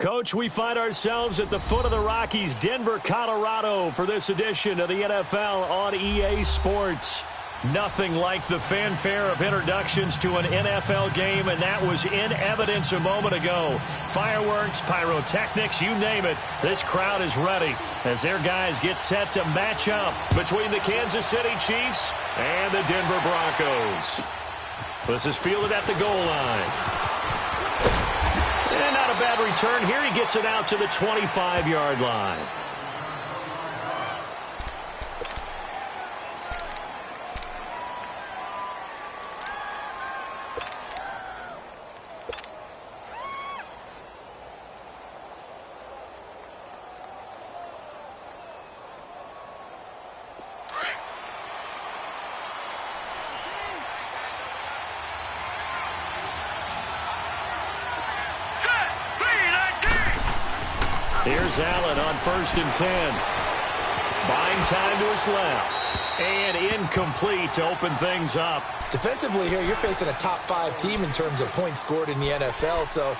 Coach, we find ourselves at the foot of the Rockies, Denver, Colorado, for this edition of the NFL on EA Sports. Nothing like the fanfare of introductions to an NFL game, and that was in evidence a moment ago. Fireworks, pyrotechnics, you name it. This crowd is ready as their guys get set to match up between the Kansas City Chiefs and the Denver Broncos. This is fielded at the goal line. And not a bad return here. He gets it out to the 25-yard line. Here's Allen on 1st and 10. Buying time to his left. And incomplete to open things up. Defensively here, you're facing a top 5 team in terms of points scored in the NFL. So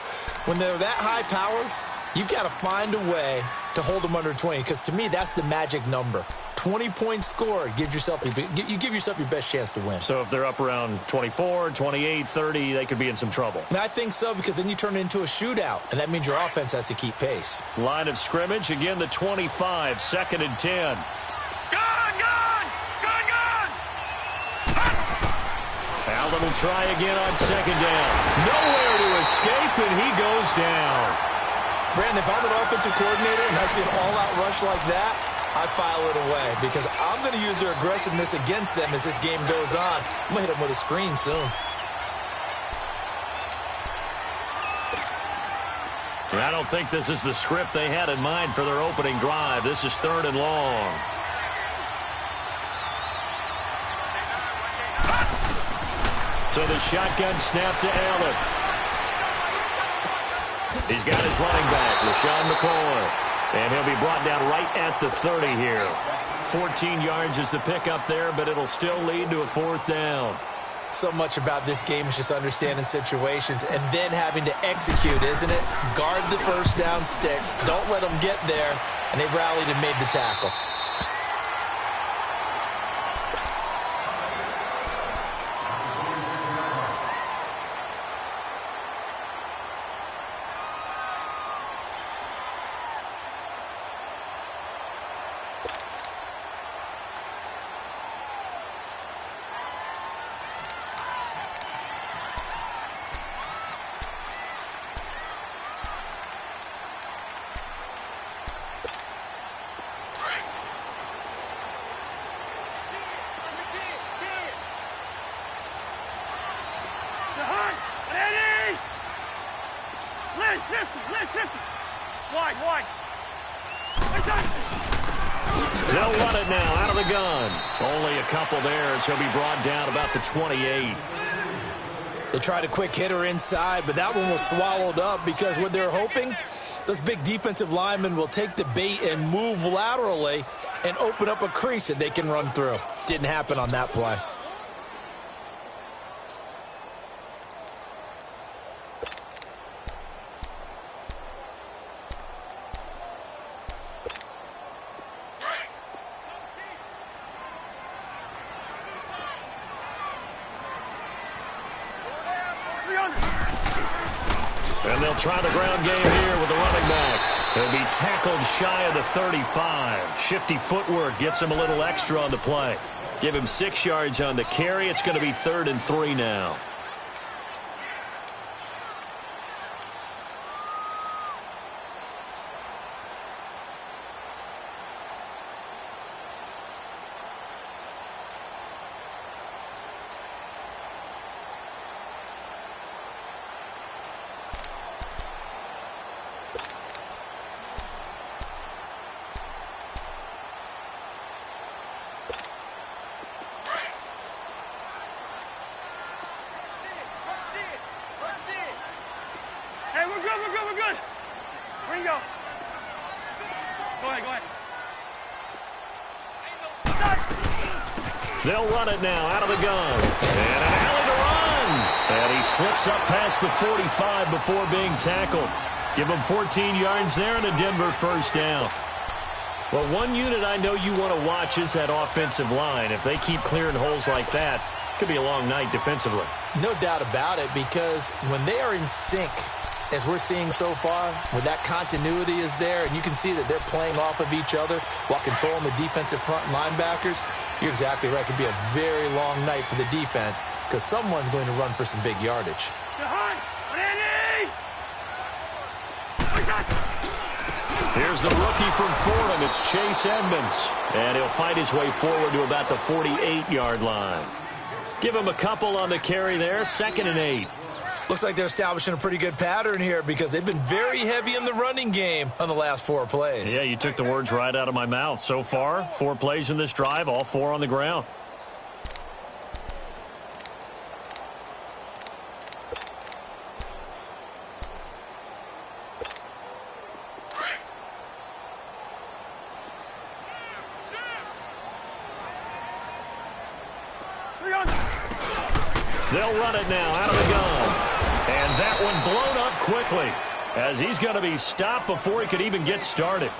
when they're that high-powered, you've got to find a way to hold them under 20. Because to me, that's the magic number. 20 points scored, you give yourself your best chance to win. So if they're up around 24, 28, 30, they could be in some trouble. And I think so, because then you turn it into a shootout, and that means your offense has to keep pace. Line of scrimmage, again the 25, 2nd and 10. Allen will try again on 2nd down. Nowhere to escape, and he goes down. Brandon, if I'm an offensive coordinator and I see an all-out rush like that, I file it away because I'm going to use their aggressiveness against them as this game goes on. I'm going to hit them with a screen soon. I don't think this is the script they had in mind for their opening drive. This is 3rd and long. So the shotgun snap to Allen. He's got his running back, LaShawn McCoy. And he'll be brought down right at the 30 here. 14 yards is the pickup there, but it'll still lead to a 4th down. So much about this game is just understanding situations and then having to execute, isn't it? Guard the first down sticks. Don't let them get there. And they rallied and made the tackle. They'll run it now out of the gun. Only a couple there as he'll be brought down about the 28. They tried a quick hitter inside, but that one was swallowed up because what they're hoping, those big defensive linemen will take the bait and move laterally and open up a crease that they can run through. Didn't happen on that play. And they'll try the ground game here with the running back. He'll be tackled shy of the 35. Shifty footwork gets him a little extra on the play. Give him 6 yards on the carry. It's going to be 3rd and 3 now. We're good. Ringo. Go ahead. They'll run it now out of the gun. And an alley to run. And he slips up past the 45 before being tackled. Give them 14 yards there and a Denver first down. Well, one unit I know you want to watch is that offensive line. If they keep clearing holes like that, it could be a long night defensively. No doubt about it, because when they are in sync, as we're seeing so far, when that continuity is there, and you can see that they're playing off of each other while controlling the defensive front linebackers, you're exactly right. It could be a very long night for the defense because someone's going to run for some big yardage. Here's the rookie from Fordham. It's Chase Edmonds. And he'll fight his way forward to about the 48-yard line. Give him a couple on the carry there. 2nd and 8. Looks like they're establishing a pretty good pattern here because they've been very heavy in the running game on the last 4 plays. Yeah, you took the words right out of my mouth. So far, 4 plays in this drive, all 4 on the ground. They'll run it now out of the gun. And that one blown up quickly as he's going to be stopped before he could even get started.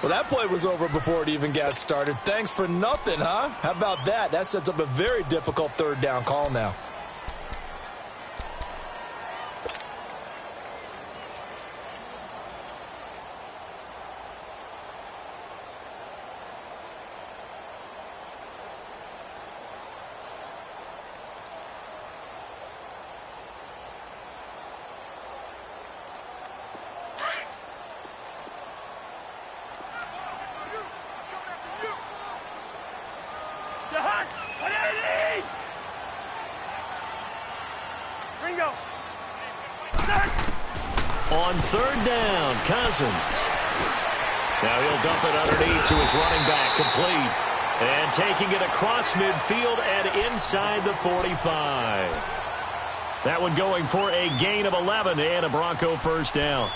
Well, that play was over before it even got started. Thanks for nothing, huh? How about that? That sets up a very difficult 3rd down call now. On 3rd down, Cousins. Now he'll dump it underneath to his running back, complete. And taking it across midfield and inside the 45. That one going for a gain of 11 and a Bronco first down.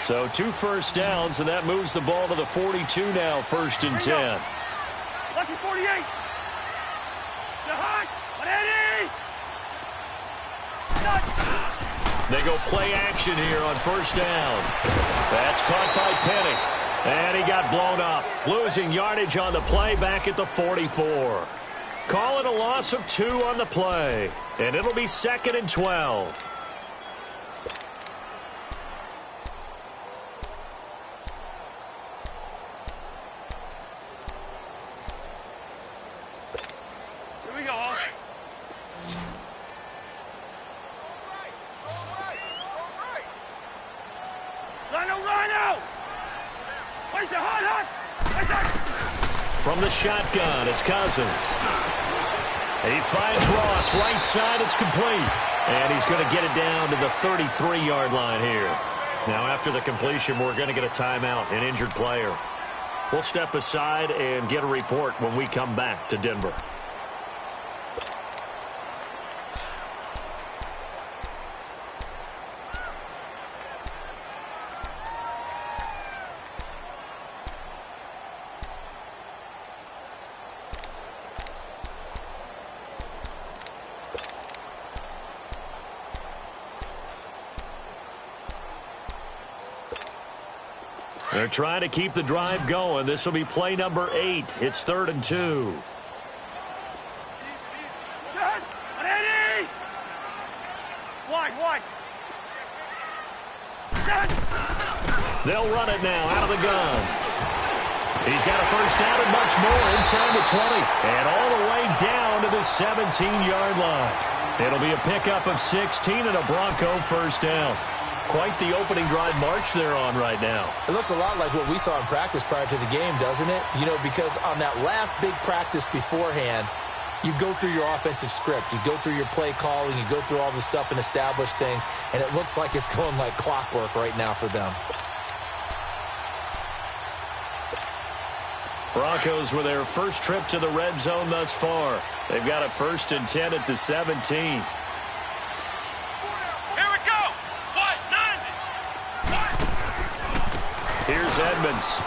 So 2 first downs, and that moves the ball to the 42 now, 1st and 10. Lucky 48. They go play action here on 1st down. That's caught by Penny. And he got blown up, losing yardage on the play back at the 44. Call it a loss of 2 on the play, and it'll be 2nd and 12. From the shotgun, it's Cousins. He finds Ross, right side, it's complete. And he's going to get it down to the 33-yard line here. Now, after the completion, we're going to get a timeout, an injured player. We'll step aside and get a report when we come back to Denver. They're trying to keep the drive going. This will be play number 8. It's 3rd and 2. Wide. They'll run it now out of the gun. He's got a first down and much more inside the 20. And all the way down to the 17-yard line. It'll be a pickup of 16 and a Bronco first down. Quite the opening drive march they're on right now. It looks a lot like what we saw in practice prior to the game, doesn't it? You know, because on that last big practice beforehand, you go through your offensive script. You go through your play calling. You go through all the stuff and establish things. And it looks like it's going like clockwork right now for them. Broncos with their first trip to the red zone thus far. They've got a 1st and 10 at the 17. Here's Edmonds.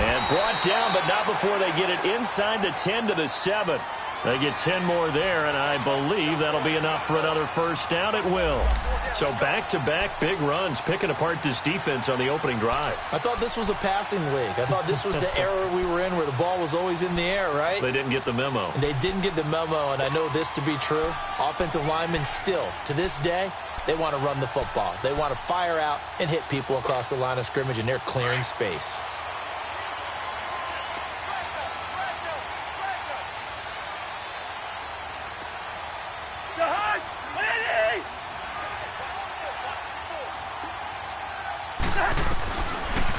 And brought down, but not before they get it inside the 10 to the 7. They get 10 more there, and I believe that'll be enough for another first down. It will. So back-to-back big runs, picking apart this defense on the opening drive. I thought this was a passing league. I thought this was the era we were in where the ball was always in the air, right? They didn't get the memo. They didn't get the memo, and I know this to be true. Offensive linemen still, to this day, they want to run the football. They want to fire out and hit people across the line of scrimmage, and they're clearing space.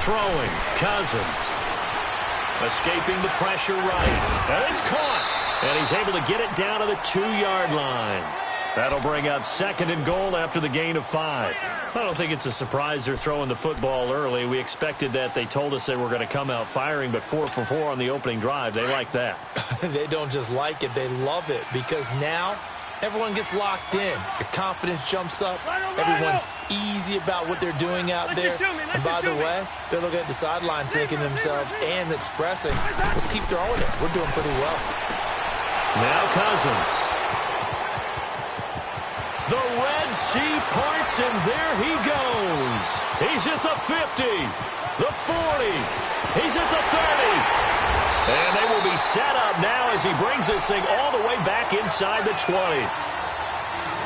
Throwing, Cousins. Escaping the pressure right. And it's caught. And he's able to get it down to the 2-yard line. That'll bring up 2nd and goal after the gain of 5. I don't think it's a surprise they're throwing the football early. We expected that. They told us they were going to come out firing, but 4 for 4 on the opening drive. They like that. They don't just like it. They love it because now everyone gets locked in. Your confidence jumps up. Everyone's easy about what they're doing out there. And by the way, they're looking at the sideline thinking to themselves and expressing, let's keep throwing it. We're doing pretty well. Now Cousins. The Red Sea parts, and there he goes. He's at the 50, the 40. He's at the 30. And they will be set up now as he brings this thing all the way back inside the 20.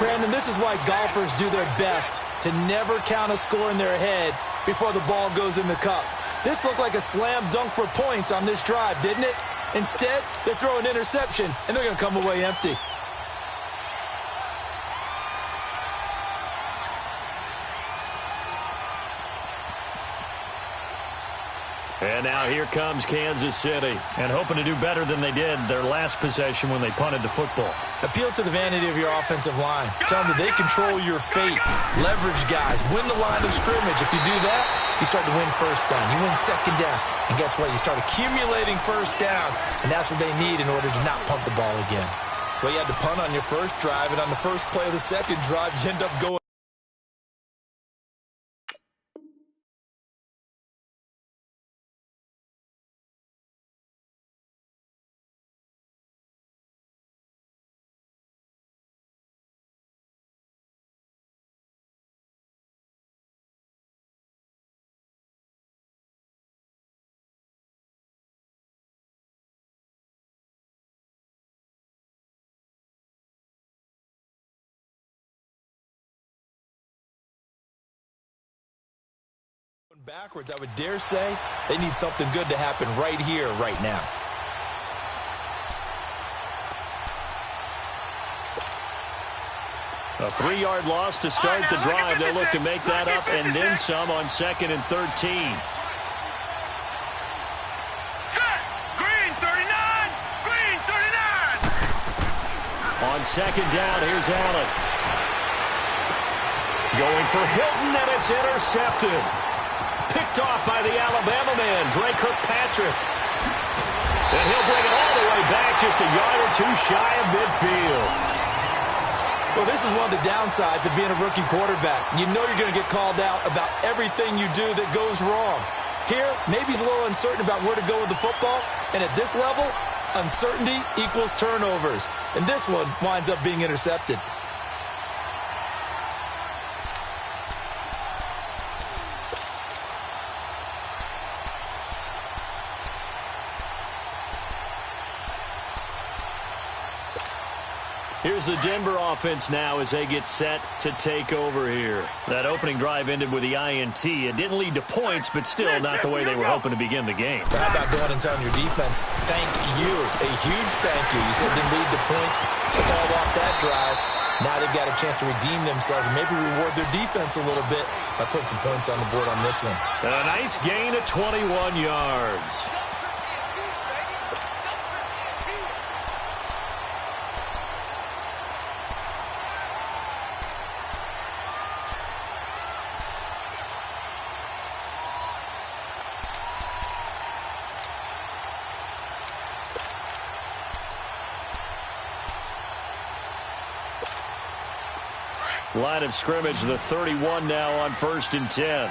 Brandon, this is why golfers do their best to never count a score in their head before the ball goes in the cup. This looked like a slam dunk for points on this drive, didn't it? Instead, they throw an interception, and they're going to come away empty. And now here comes Kansas City, and hoping to do better than they did their last possession when they punted the football. Appeal to the vanity of your offensive line. Tell them that they control your fate. Leverage guys. Win the line of scrimmage. If you do that, you start to win first down. You win second down. And guess what? You start accumulating first downs, and that's what they need in order to not punt the ball again. Well, you had to punt on your first drive, and on the first play of the second drive, you end up going. Backwards, I would dare say they need something good to happen right here, right now. A 3-yard loss to start the drive. They'll look to make that up and then some on 2nd and 13. Green 39! Green 39! On 2nd down, here's Allen. Going for Hilton, and it's intercepted. Picked off by the Alabama man, Dre Kirkpatrick. And he'll bring it all the way back, just a yard or two shy of midfield. Well, this is one of the downsides of being a rookie quarterback. You know you're going to get called out about everything you do that goes wrong. Here, maybe he's a little uncertain about where to go with the football. And at this level, uncertainty equals turnovers. And this one winds up being intercepted. Here's the Denver offense now as they get set to take over here. That opening drive ended with the INT. It didn't lead to points, but still not the way they were hoping to begin the game. But how about going and telling your defense, thank you, a huge thank you. You said didn't lead to points, stalled off that drive. Now they've got a chance to redeem themselves and maybe reward their defense a little bit by putting some points on the board on this one. And a nice gain of 21 yards. Line of scrimmage, the 31 now on 1st and 10.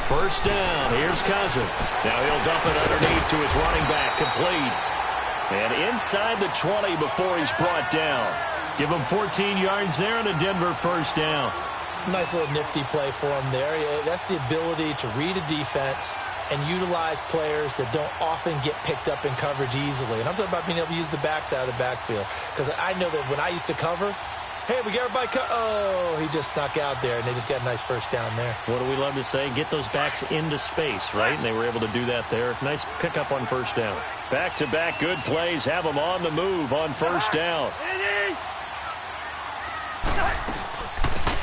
First down, here's Cousins. Now he'll dump it underneath to his running back, complete. And inside the 20 before he's brought down. Give him 14 yards there and a Denver first down. Nice little nifty play for him there. Yeah, that's the ability to read a defense and utilize players that don't often get picked up in coverage easily. And I'm talking about being able to use the backside of the backfield. Because I know that when I used to cover, hey, we got everybody oh, he just snuck out there, and they just got a nice first down there. What do we love to say? Get those backs into space, right? And they were able to do that there. Nice pickup on first down. Back-to-back good plays have them on the move on first down.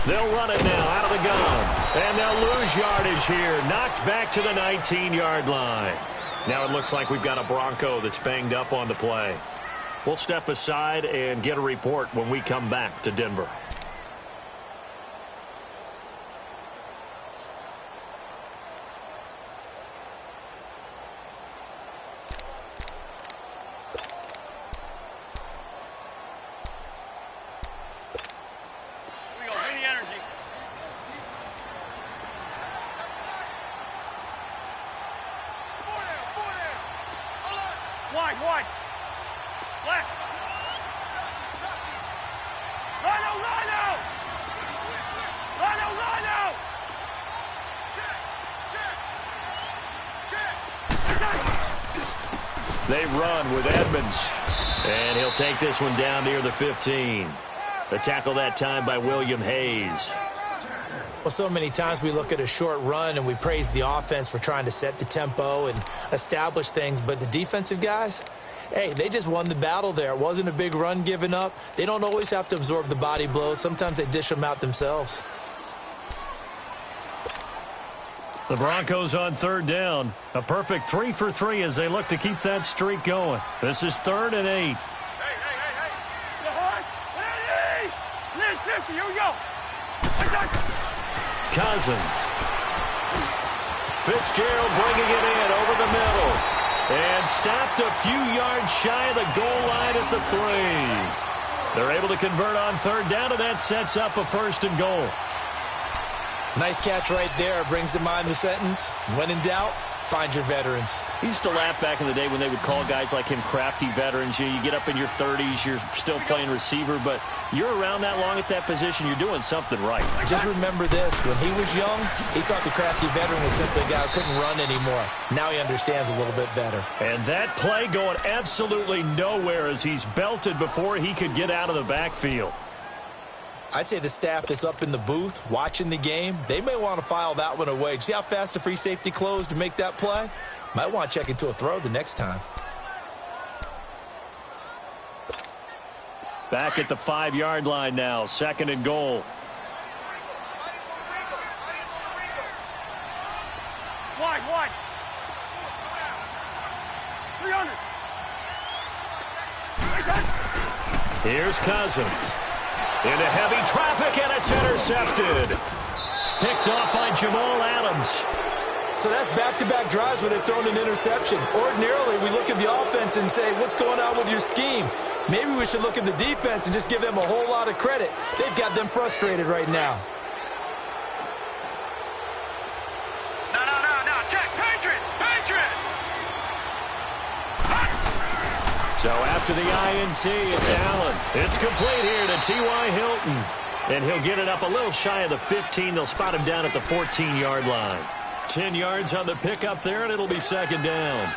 They'll run it now out of the gun. And they'll lose yardage here. Knocked back to the 19-yard line. Now it looks like we've got a Bronco that's banged up on the play. We'll step aside and get a report when we come back to Denver. Wide. Left. Rhino! They run with Edmonds. And he'll take this one down near the 15. The tackle that time by William Hayes. Well, so many times we look at a short run and we praise the offense for trying to set the tempo and establish things. But the defensive guys, hey, they just won the battle there. It wasn't a big run given up. They don't always have to absorb the body blows. Sometimes they dish them out themselves. The Broncos on third down. A perfect 3 for 3 as they look to keep that streak going. This is 3rd and 8. Here we go. Cousins. Fitzgerald bringing it in over the middle. And stopped a few yards shy of the goal line at the 3. They're able to convert on third down, and that sets up a 1st and goal. Nice catch right there. Brings to mind the sentence, when in doubt, find your veterans. He used to laugh back in the day when they would call guys like him crafty veterans. You get up in your 30s, you're still playing receiver, but you're around that long at that position, you're doing something right. Just remember this. When he was young, he thought the crafty veteran was simply a guy who couldn't run anymore. Now he understands a little bit better. And that play going absolutely nowhere as he's belted before he could get out of the backfield. I'd say the staff that's up in the booth watching the game, they may want to file that one away. See how fast the free safety closed to make that play? Might want to check into a throw the next time. Back at the 5-yard line now, 2nd and goal. Wide. 300. Here's Cousins. Into heavy traffic, and it's intercepted. Picked off by Jamal Adams. So that's back-to-back drives where they've thrown an interception. Ordinarily, we look at the offense and say, what's going on with your scheme? Maybe we should look at the defense and just give them a whole lot of credit. They've got them frustrated right now. No. Check. Patriot. So after the INT, it's Allen. It's complete here to T.Y. Hilton. And he'll get it up a little shy of the 15. They'll spot him down at the 14-yard line. 10 yards on the pickup there, and it'll be 2nd down.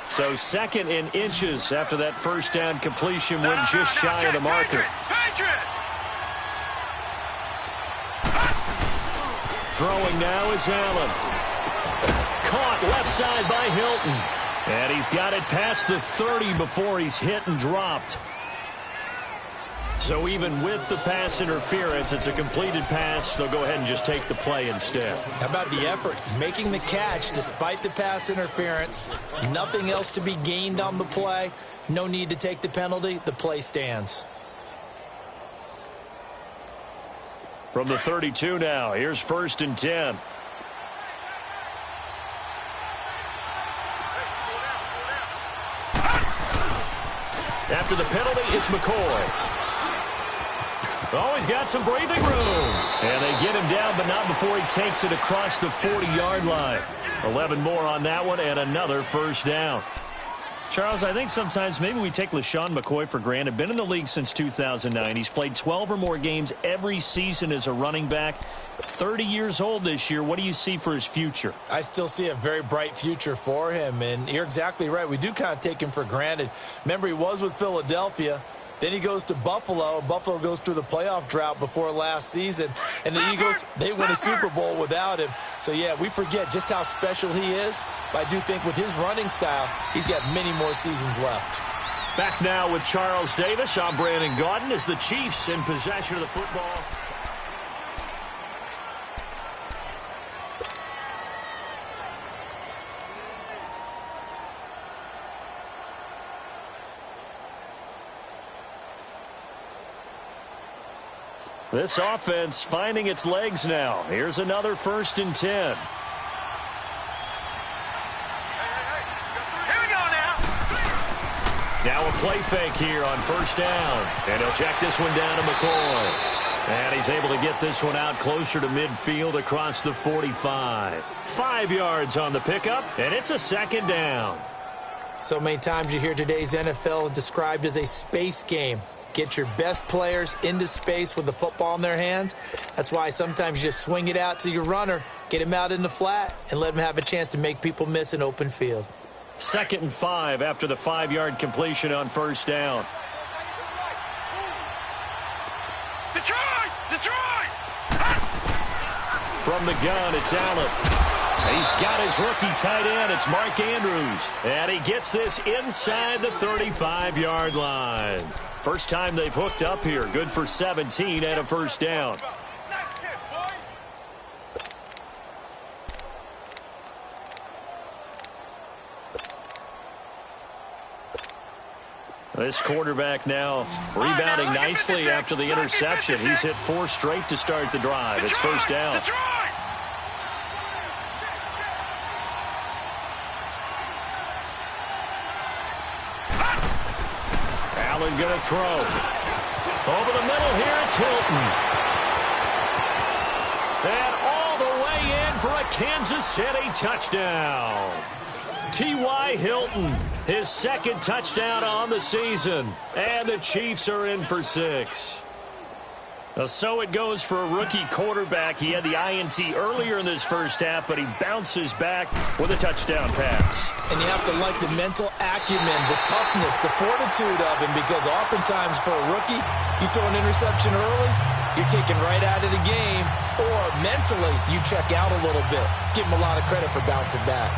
So 2nd in inches after that first down completion went just shy of the marker. Patriot. Throwing now is Allen. Caught left side by Hilton. And he's got it past the 30 before he's hit and dropped. So even with the pass interference, it's a completed pass. They'll go ahead and just take the play instead. How about the effort? Making the catch despite the pass interference. Nothing else to be gained on the play. No need to take the penalty. The play stands. From the 32 now, here's 1st and 10. After the penalty, it's McCoy. Oh, he's got some breathing room. And they get him down, but not before he takes it across the 40-yard line. 11 more on that one, and another first down. Charles, I think sometimes maybe we take LeSean McCoy for granted. Been in the league since 2009. He's played 12 or more games every season as a running back. 30 years old this year. What do you see for his future? I still see a very bright future for him, and you're exactly right. We do kind of take him for granted. Remember, he was with Philadelphia. Then he goes to Buffalo. Buffalo goes through the playoff drought before last season. And the Eagles, they win a Super Bowl without him. So, yeah, we forget just how special he is. But I do think with his running style, he's got many more seasons left. Back now with Charles Davis. I'm Brandon Gaudin as the Chiefs in possession of the football. This offense finding its legs now. Here's another 1st and 10. Here we go now. Now a play fake here on 1st down. And he'll check this one down to McCoy. And he's able to get this one out closer to midfield across the 45. 5 yards on the pickup, and it's a 2nd down. So many times you hear today's NFL described as a space game. Get your best players into space with the football in their hands. That's why sometimes you just swing it out to your runner, get him out in the flat, and let him have a chance to make people miss an open field. 2nd and 5 after the 5-yard completion on 1st down. Detroit! Detroit! From the gun, it's Allen. He's got his rookie tight end. It's Mark Andrews. And he gets this inside the 35-yard line. First time they've hooked up here. Good for 17 and a 1st down. This quarterback now rebounding nicely after the interception. He's hit 4 straight to start the drive. It's 1st down. Allen going to throw. Over the middle here, it's Hilton. And all the way in for a Kansas City touchdown. T.Y. Hilton, his 2nd touchdown on the season. And the Chiefs are in for 6. So it goes for a rookie quarterback. He had the INT earlier in this first half, but he bounces back with a touchdown pass. And you have to like the mental acumen, the toughness, the fortitude of him, because oftentimes for a rookie, you throw an interception early, you're taken right out of the game, or mentally you check out a little bit. Give him a lot of credit for bouncing back.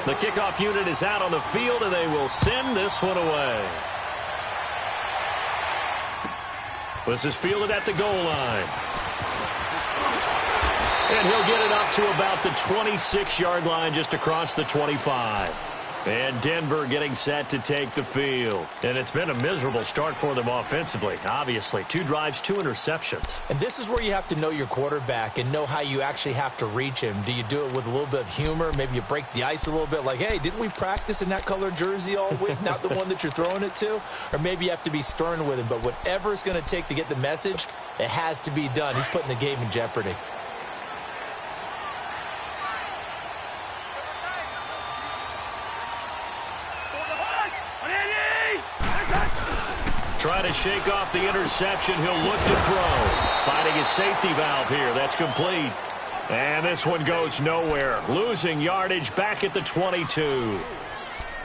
The kickoff unit is out on the field, and they will send this one away. This is fielded at the goal line. And he'll get it up to about the 26-yard line, just across the 25. And Denver getting set to take the field. And it's been a miserable start for them offensively, obviously. 2 drives, 2 interceptions. And this is where you have to know your quarterback and know how you actually have to reach him. Do you do it with a little bit of humor? Maybe you break the ice a little bit, like, hey, didn't we practice in that color jersey all week? Not the one that you're throwing it to? Or maybe you have to be stern with him. But whatever it's going to take to get the message, it has to be done. He's putting the game in jeopardy. Trying to shake off the interception. He'll look to throw. Finding his safety valve here. That's complete. And this one goes nowhere. Losing yardage back at the 22.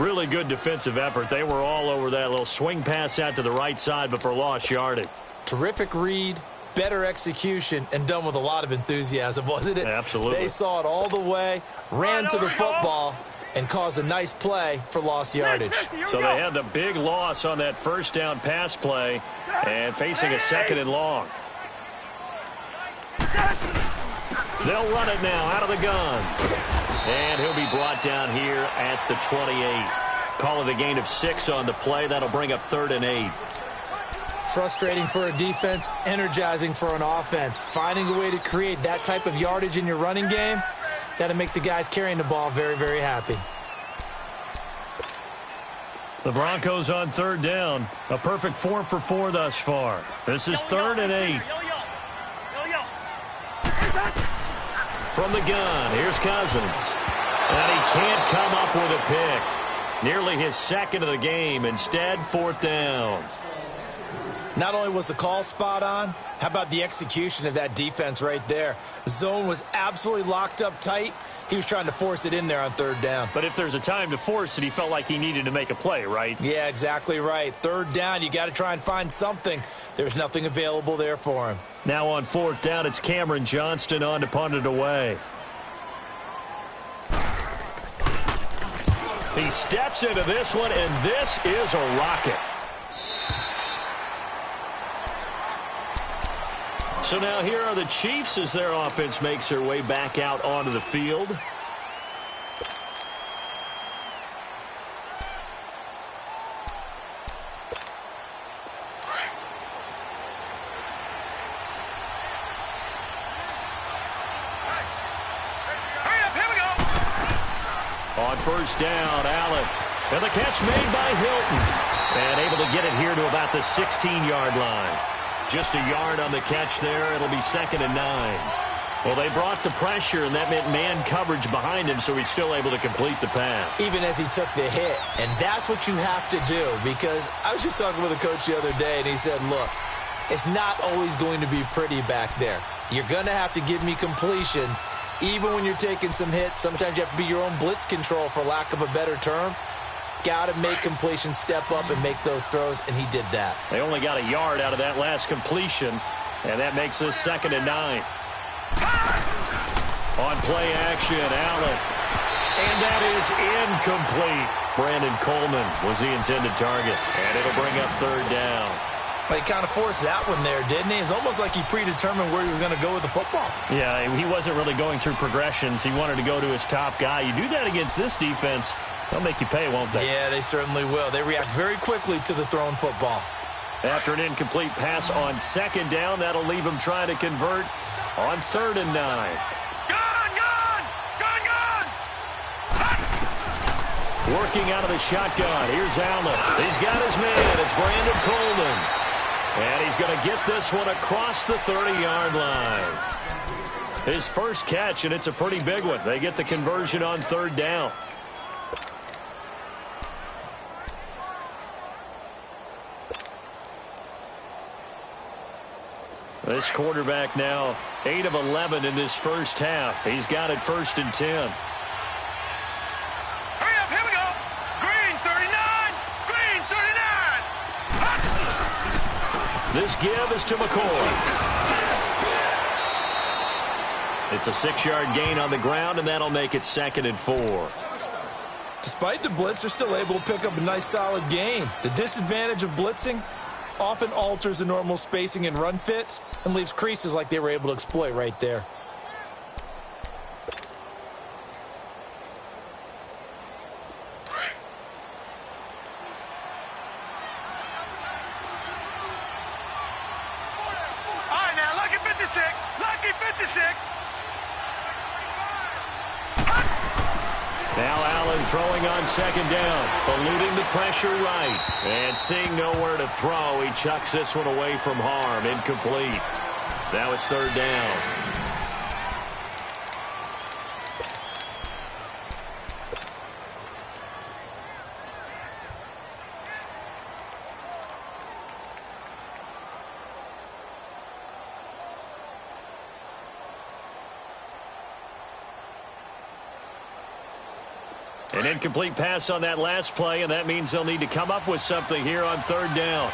Really good defensive effort. They were all over that little swing pass out to the right side before lost yardage. Terrific read, better execution, and done with a lot of enthusiasm, wasn't it? Absolutely. They saw it all the way, ran to the football, and caused a nice play for lost yardage. So they had the big loss on that 1st down pass play and facing a 2nd and long. They'll run it now out of the gun. And he'll be brought down here at the 28. Call it a gain of 6 on the play. That'll bring up 3rd and 8. Frustrating for a defense, energizing for an offense. Finding a way to create that type of yardage in your running game, that'll make the guys carrying the ball very, very happy. The Broncos on third down. A perfect 4 for 4 thus far. This is 3rd and 8. From the gun, here's Cousins. And he can't come up with a pick. Nearly his second of the game. Instead, 4th down. Not only was the call spot on, how about the execution of that defense right there? The zone was absolutely locked up tight. He was trying to force it in there on 3rd down. But if there's a time to force it, he felt like he needed to make a play, right? Yeah, exactly right. 3rd down, you got to try and find something. There's nothing available there for him. Now on 4th down, it's Cameron Johnston on to punt it away. He steps into this one, and this is a rocket. So now here are the Chiefs as their offense makes their way back out onto the field. On 1st down, Allen. And the catch made by Hilton. And able to get it here to about the 16-yard line. Just a yard on the catch there. It'll be 2nd and 9. Well, they brought the pressure, and that meant man coverage behind him, so he's still able to complete the pass. Even as he took the hit. And that's what you have to do, because I was just talking with a coach the other day, and he said, look, it's not always going to be pretty back there. You're going to have to give me completions. Even when you're taking some hits, sometimes you have to be your own blitz control, for lack of a better term. Got to make completions, step up and make those throws, and he did that. They only got a yard out of that last completion, and that makes this 2nd and 9. On play action, Allen. And that is incomplete. Brandon Coleman was the intended target, and it'll bring up 3rd down. Well, he kind of forced that one there, didn't he? It's almost like he predetermined where he was going to go with the football. Yeah, he wasn't really going through progressions. He wanted to go to his top guy. You do that against this defense, they'll make you pay, won't they? Yeah, they certainly will. They react very quickly to the thrown football. After an incomplete pass on 2nd down, that'll leave him trying to convert on 3rd and 9. Working out of the shotgun. Here's Allen. He's got his man. It's Brandon Coleman. And he's going to get this one across the 30-yard line. His first catch, and it's a pretty big one. They get the conversion on 3rd down. This quarterback now 8 of 11 in this first half. He's got it 1st and 10. Hurry up, here we go. Green 39, green 39. This give is to McCoy. It's a 6-yard gain on the ground, and that'll make it 2nd and 4. Despite the blitz, they're still able to pick up a nice, solid gain. The disadvantage of blitzing often alters the normal spacing and run fits and leaves creases like they were able to exploit right there. All right, now, lucky 56, lucky 56. Now Allen throwing on 2nd down, eluding the pressure right, and seeing nowhere to throw, he chucks this one away from harm, incomplete. Now it's 3rd down. An incomplete pass on that last play, and that means they'll need to come up with something here on 3rd down.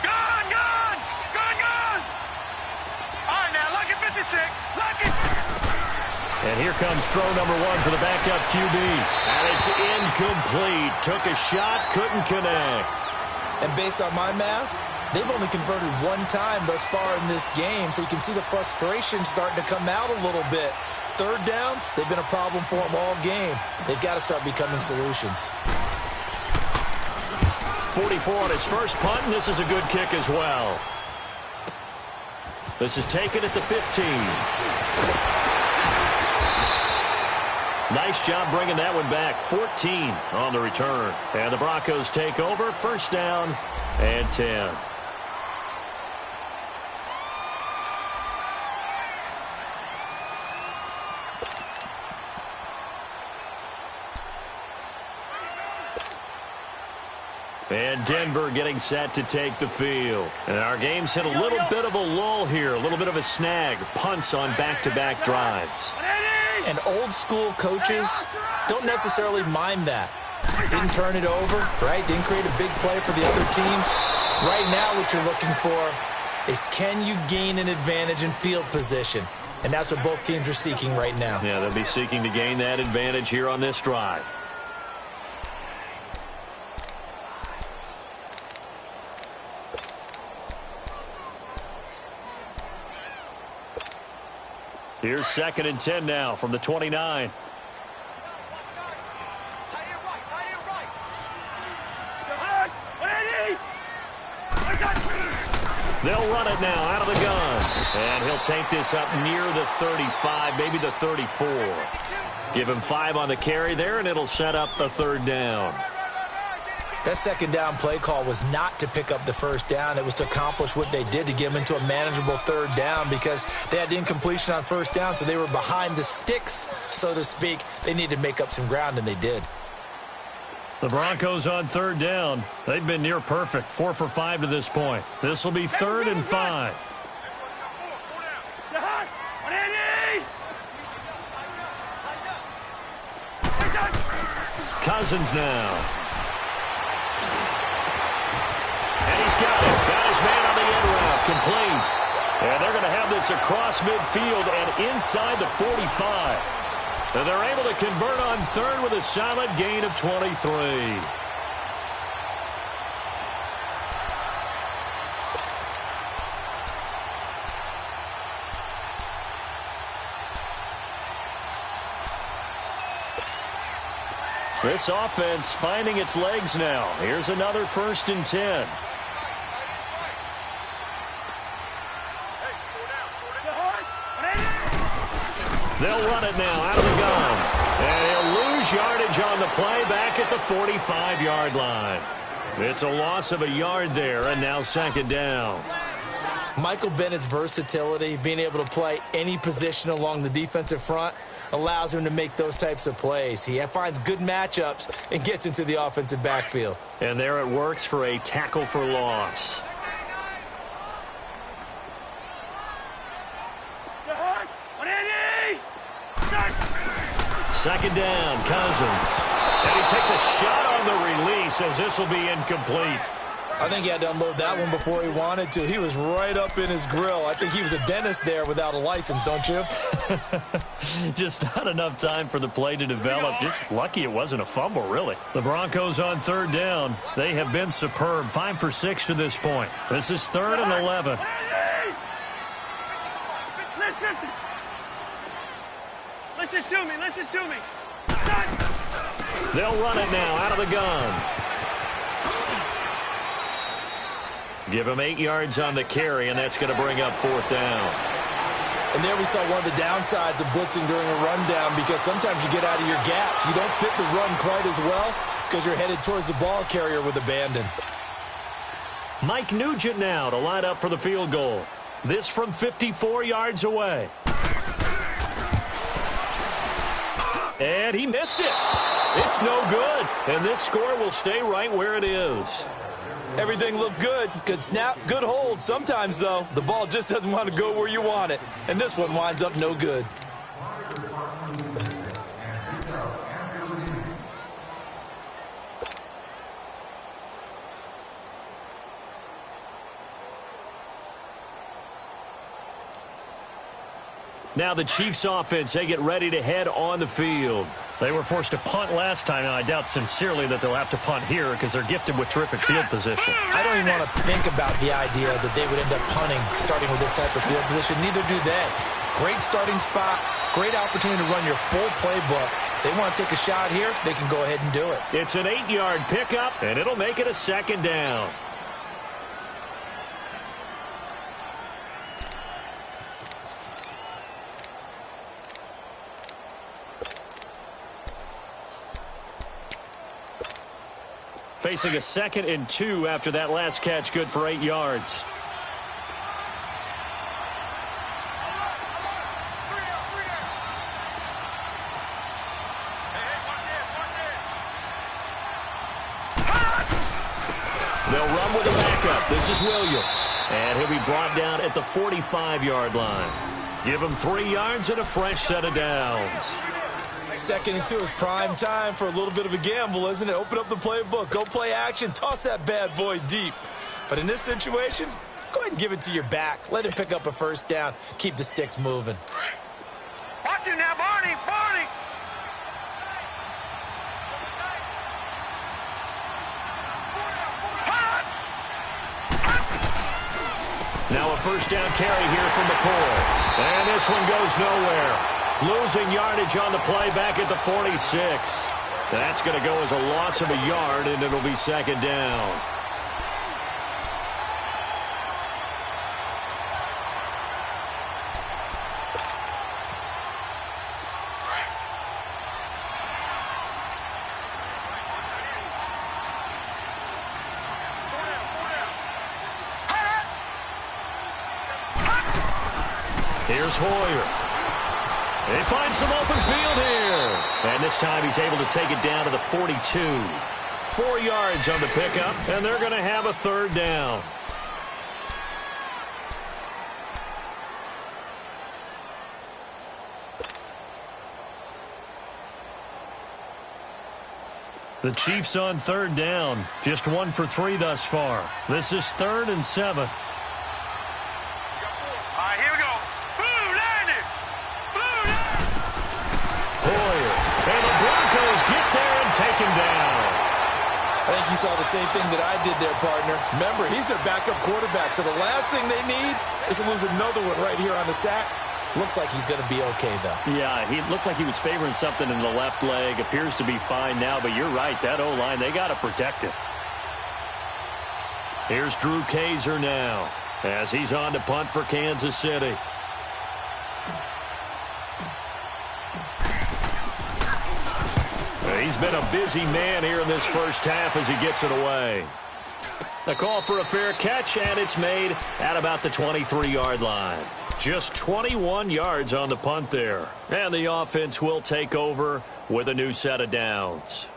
Gone, gone, gone, gone. All right, now, lucky 56, lucky. And here comes throw number 1 for the backup QB. And it's incomplete. Took a shot, couldn't connect. And based on my math, they've only converted 1 time thus far in this game, so you can see the frustration starting to come out a little bit. 3rd downs, they've been a problem for them all game. They've got to start becoming solutions. 44 on his first punt, and this is a good kick as well. This is taken at the 15. Nice job bringing that one back. 14 on the return. And the Broncos take over. First down and 10. And Denver getting set to take the field. And our game's hit a little bit of a lull here, a little bit of a snag. Punts on back-to-back drives. And old-school coaches don't necessarily mind that. Didn't turn it over, right? Didn't create a big play for the other team. Right now what you're looking for is, can you gain an advantage in field position? And that's what both teams are seeking right now. Yeah, they'll be seeking to gain that advantage here on this drive. Here's 2nd and 10 now from the 29. They'll run it now out of the gun. And he'll take this up near the 35, maybe the 34. Give him 5 on the carry there, and it'll set up a 3rd down. That 2nd down play call was not to pick up the 1st down. It was to accomplish what they did, to get them into a manageable 3rd down, because they had incompletion on 1st down, so they were behind the sticks, so to speak. They needed to make up some ground, and they did. The Broncos on 3rd down. They've been near perfect, 4 for 5 to this point. This will be 3rd and 5. Cousins now. And he's got it. Got his man on the end route. Complete. And they're going to have this across midfield and inside the 45. And they're able to convert on 3rd with a solid gain of 23. This offense finding its legs now. Here's another 1st and 10. They'll run it now out of the gun. And he'll lose yardage on the play back at the 45-yard line. It's a loss of a yard there, and now 2nd down. Michael Bennett's versatility, being able to play any position along the defensive front, allows him to make those types of plays. He finds good matchups and gets into the offensive backfield. And there it works for a tackle for loss. Second down, Cousins. And he takes a shot on the release as this will be incomplete. I think he had to unload that one before he wanted to. He was right up in his grill. I think he was a dentist there without a license, don't you? Just not enough time for the play to develop. Just lucky it wasn't a fumble, really. The Broncos on 3rd down. They have been superb. 5 for 6 to this point. This is 3rd and 11. Listen to me. They'll run it now out of the gun. Give him 8 yards on the carry, and that's going to bring up 4th down. And there we saw one of the downsides of blitzing during a rundown, because sometimes you get out of your gaps. You don't fit the run quite as well because you're headed towards the ball carrier with abandon. Mike Nugent now to line up for the field goal. This from 54 yards away. And he missed it. It's no good. And this score will stay right where it is. Everything looked good. Good snap, good hold. Sometimes, though, the ball just doesn't want to go where you want it. And this one winds up no good. Now the Chiefs offense, they get ready to head on the field. They were forced to punt last time, and I doubt sincerely that they'll have to punt here because they're gifted with terrific field position. I don't even want to think about the idea that they would end up punting starting with this type of field position. Neither do they. Great starting spot, great opportunity to run your full playbook. They want to take a shot here, they can go ahead and do it. It's an 8-yard pickup, and it'll make it a 2nd down. Facing a 2nd and 2 after that last catch, good for 8 yards. They'll run with a backup. This is Williams. And he'll be brought down at the 45-yard line. Give him 3 yards and a fresh set of downs. 2nd and 2 is prime time for a little bit of a gamble, isn't it? Open up the playbook. Go play action. Toss that bad boy deep. But in this situation, go ahead and give it to your back. Let him pick up a first down. Keep the sticks moving. Watch it now, Barney. Barney. Now a first down carry here from McCoy. And this one goes nowhere. Losing yardage on the play back at the 46. That's going to go as a loss of a yard, and it'll be 2nd down. Here's Hoyer. He finds some open field here. And this time he's able to take it down to the 42. 4 yards on the pickup, and they're going to have a 3rd down. The Chiefs on 3rd down. Just 1 for 3 thus far. This is 3rd and 7. Take him down. I think you saw the same thing that I did there, partner. Remember, he's their backup quarterback, so the last thing they need is to lose another one right here on the sack. Looks like he's going to be okay, though. Yeah, he looked like he was favoring something in the left leg. Appears to be fine now, but you're right. That O-line, they got to protect him. Here's Drew Kaiser now as he's on to punt for Kansas City. He's been a busy man here in this first half as he gets it away. A call for a fair catch, and it's made at about the 23-yard line. Just 21 yards on the punt there. And the offense will take over with a new set of downs.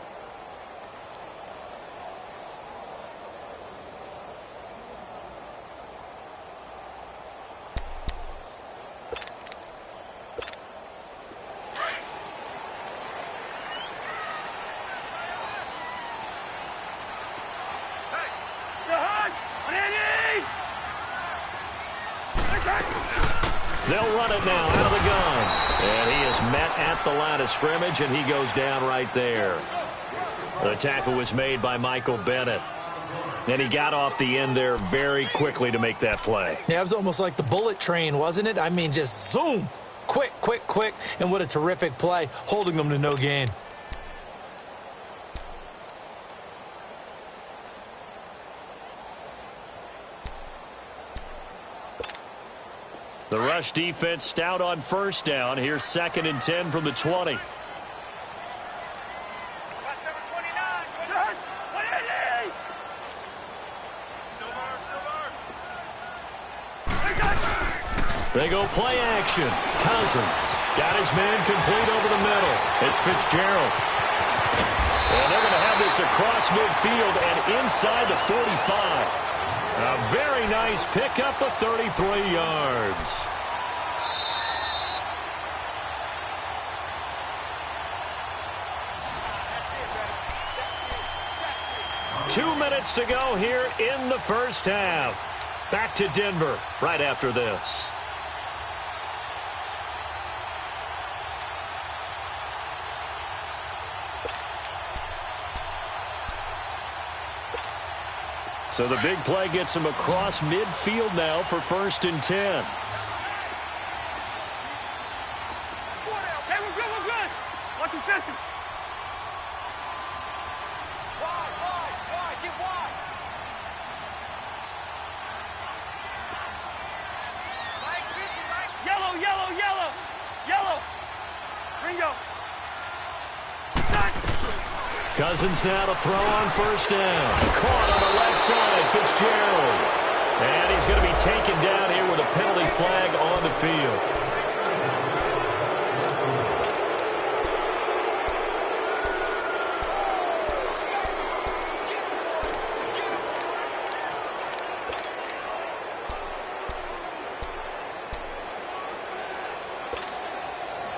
They'll run it now out of the gun. And he is met at the line of scrimmage, and he goes down right there. The tackle was made by Michael Bennett. And he got off the end there very quickly to make that play. Yeah, it was almost like the bullet train, wasn't it? I mean, just zoom. Quick, quick, quick. And what a terrific play, holding them to no gain. The rush defense stout on first down. Here's 2nd and 10 from the 20. They go play action. Cousins got his man complete over the middle. It's Fitzgerald. And they're going to have this across midfield and inside the 45. A very nice pickup of 33 yards. Two minutes to go here in the first half. Back to Denver right after this. So the big play gets him across midfield now for 1st and 10. Hey, we're good, we're good. Watch the session. Wide, get wide. Yellow. Ringo. Cousins now to throw on first down. Caught on the left side, Fitzgerald. And he's going to be taken down here with a penalty flag on the field.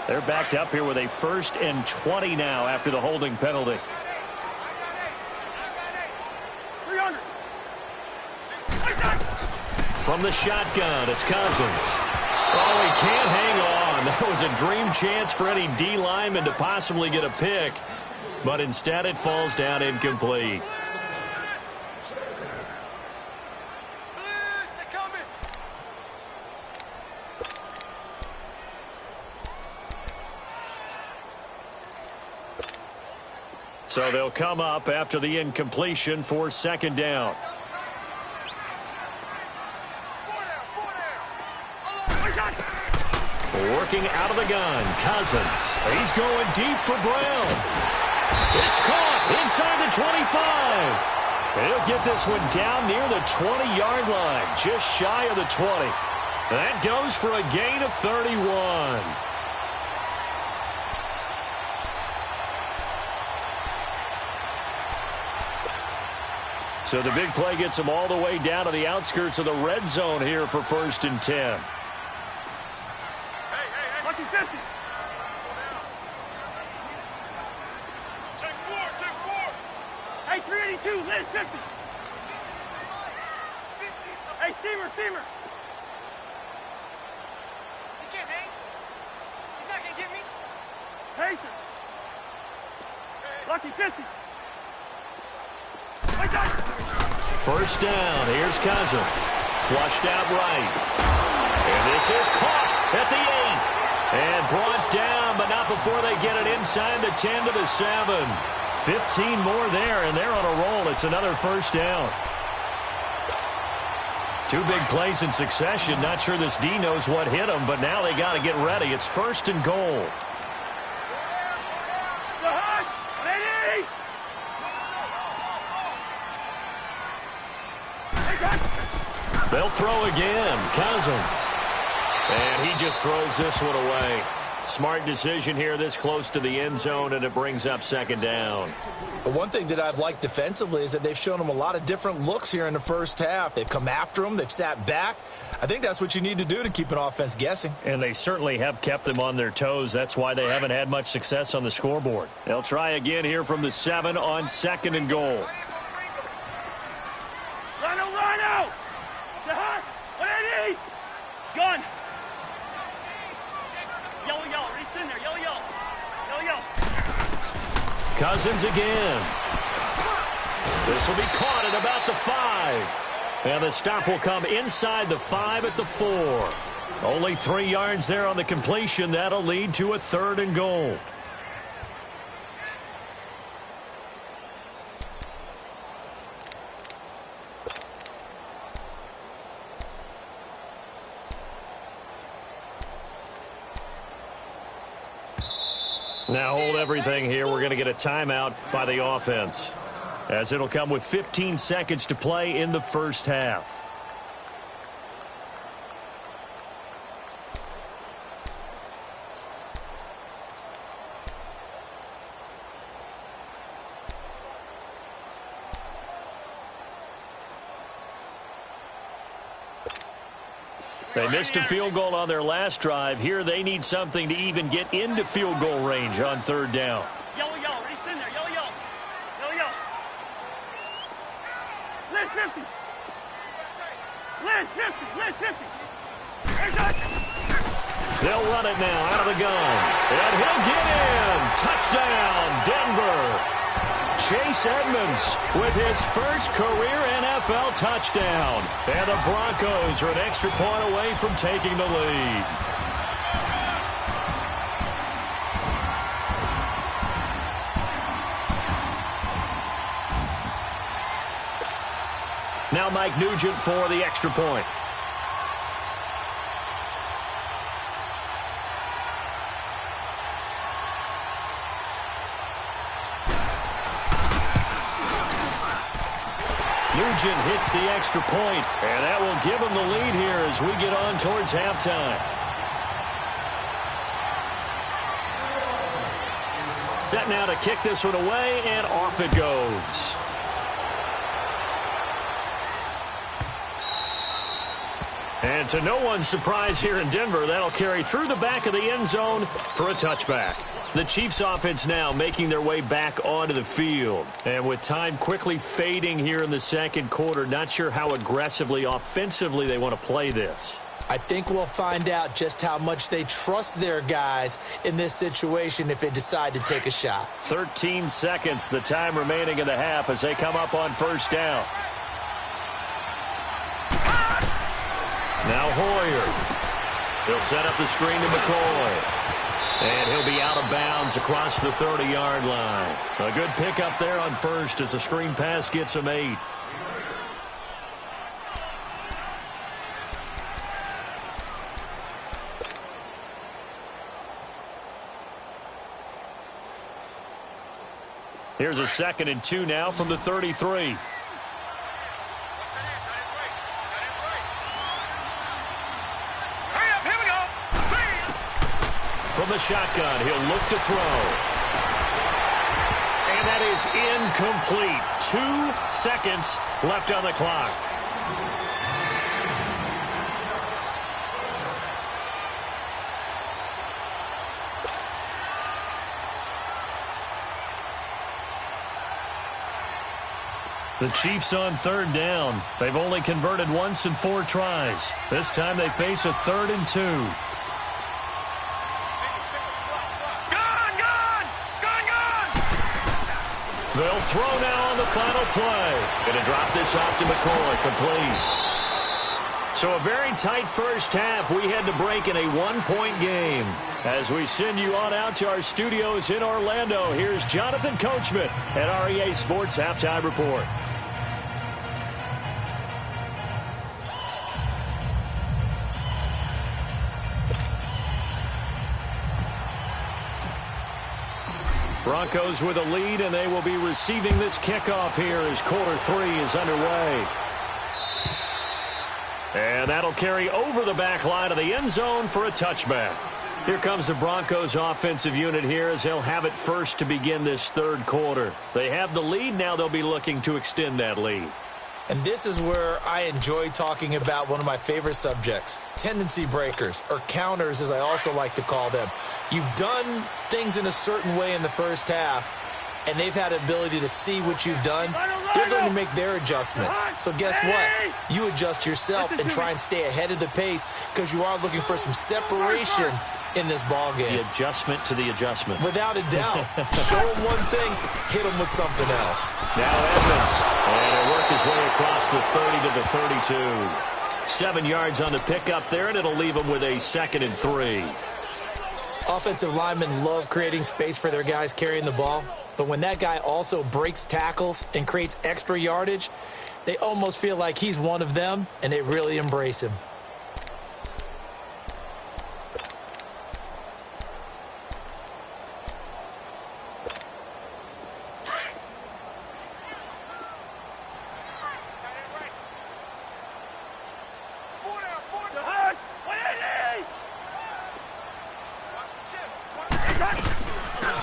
They're backed up here with a 1st and 20 now after the holding penalty. From the shotgun, it's Cousins. Oh, he can't hang on. That was a dream chance for any D lineman to possibly get a pick, but instead it falls down incomplete. So they'll come up after the incompletion for 2nd down. Working out of the gun, Cousins. He's going deep for Brown. It's caught inside the 25. He'll get this one down near the 20-yard line, just shy of the 20. That goes for a gain of 31. So the big play gets him all the way down to the outskirts of the red zone here for 1st and 10. Lucky 50. Take four. Hey, 382, Liz 50. Hey, Steamer. He can't hang. He's not going to get me. Pacer. Lucky 50. 1st down. Here's Cousins. Flushed out right. And this is caught at the 8. And brought down, but not before they get it inside the 10 to the 7. 15 more there, and they're on a roll. It's another 1st down. 2 big plays in succession. Not sure this D knows what hit him, but now they got to get ready. It's 1st and goal. They'll throw again. Cousins. And he just throws this one away. Smart decision here this close to the end zone, and it brings up 2nd down. But one thing that I've liked defensively is that they've shown him a lot of different looks here in the 1st half. They've come after him. They've sat back. I think that's what you need to do to keep an offense guessing. And they certainly have kept them on their toes. That's why they haven't had much success on the scoreboard. They'll try again here from the 7 on 2nd and goal. Rhino! Jahan! 180! Gun! Yellow, reach in there, yellow. Cousins again. This will be caught at about the 5. And the stop will come inside the 5 at the 4. Only 3 yards there on the completion. That'll lead to a 3rd and goal. Now hold everything here. We're going to get a timeout by the offense, as it'll come with 15 seconds to play in the 1st half. They missed a field goal on their last drive. Here they need something to even get into field goal range on 3rd down. Yellow, reach in there, yellow. Liz 50. They'll run it now out of the gun. And he'll get in. Touchdown, Denver. Chase Edmonds with his first career NFL touchdown. And the Broncos are an extra point away from taking the lead. Now Mike Nugent for the extra point. Nugent hits the extra point, and that will give them the lead here as we get on towards halftime. Set now to kick this one away, and off it goes. And to no one's surprise here in Denver, that'll carry through the back of the end zone for a touchback. The Chiefs offense now making their way back onto the field. And with time quickly fading here in the second quarter, not sure how aggressively, offensively they want to play this. I think we'll find out just how much they trust their guys in this situation if they decide to take a shot. 13 seconds, the time remaining in the half as they come up on first down. Now Hoyer. He'll set up the screen to McCoy. And he'll be out of bounds across the 30-yard line. A good pickup there on first as the screen pass gets him 8. Here's a 2nd and 2 now from the 33. From the shotgun, he'll look to throw. And that is incomplete. 2 seconds left on the clock. The Chiefs on 3rd down. They've only converted once in 4 tries. This time they face a 3rd and 2. They'll throw now on the final play. Going to drop this off to McCoy, complete. So a very tight first half. We had to break in a 1-point game. As we send you on out to our studios in Orlando, here's Jonathan Coachman at REA Sports Halftime Report. Broncos with a lead, and they will be receiving this kickoff here as quarter 3 is underway. And that'll carry over the back line of the end zone for a touchback. Here comes the Broncos offensive unit here as they'll have it first to begin this 3rd quarter. They have the lead. Now they'll be looking to extend that lead. And this is where I enjoy talking about one of my favorite subjects, tendency breakers, or counters as I also like to call them. You've done things in a certain way in the first half, and they've had the ability to see what you've done. They're going to make their adjustments. So guess what? You adjust yourself and try and stay ahead of the pace because you are looking for some separation in this ball game. The adjustment to the adjustment. Without a doubt. Show them one thing, hit them with something else. Now Evans. And he'll work his way across the 30 to the 32. 7 yards on the pickup there, and it'll leave him with a 2nd and 3. Offensive linemen love creating space for their guys carrying the ball. But when that guy also breaks tackles and creates extra yardage, they almost feel like he's one of them, and they really embrace him.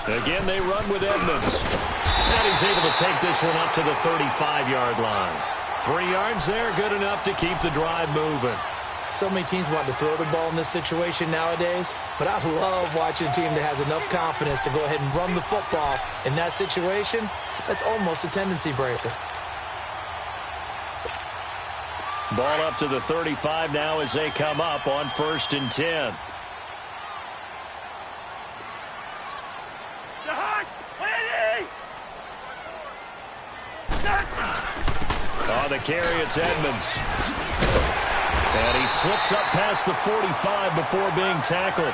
Again, they run with Edmonds. And he's able to take this one up to the 35-yard line. 3 yards there, good enough to keep the drive moving. So many teams want to throw the ball in this situation nowadays, but I love watching a team that has enough confidence to go ahead and run the football. In that situation, that's almost a tendency breaker. Ball up to the 35 now as they come up on 1st and 10. On the carry, it's Edmonds. And he slips up past the 45 before being tackled.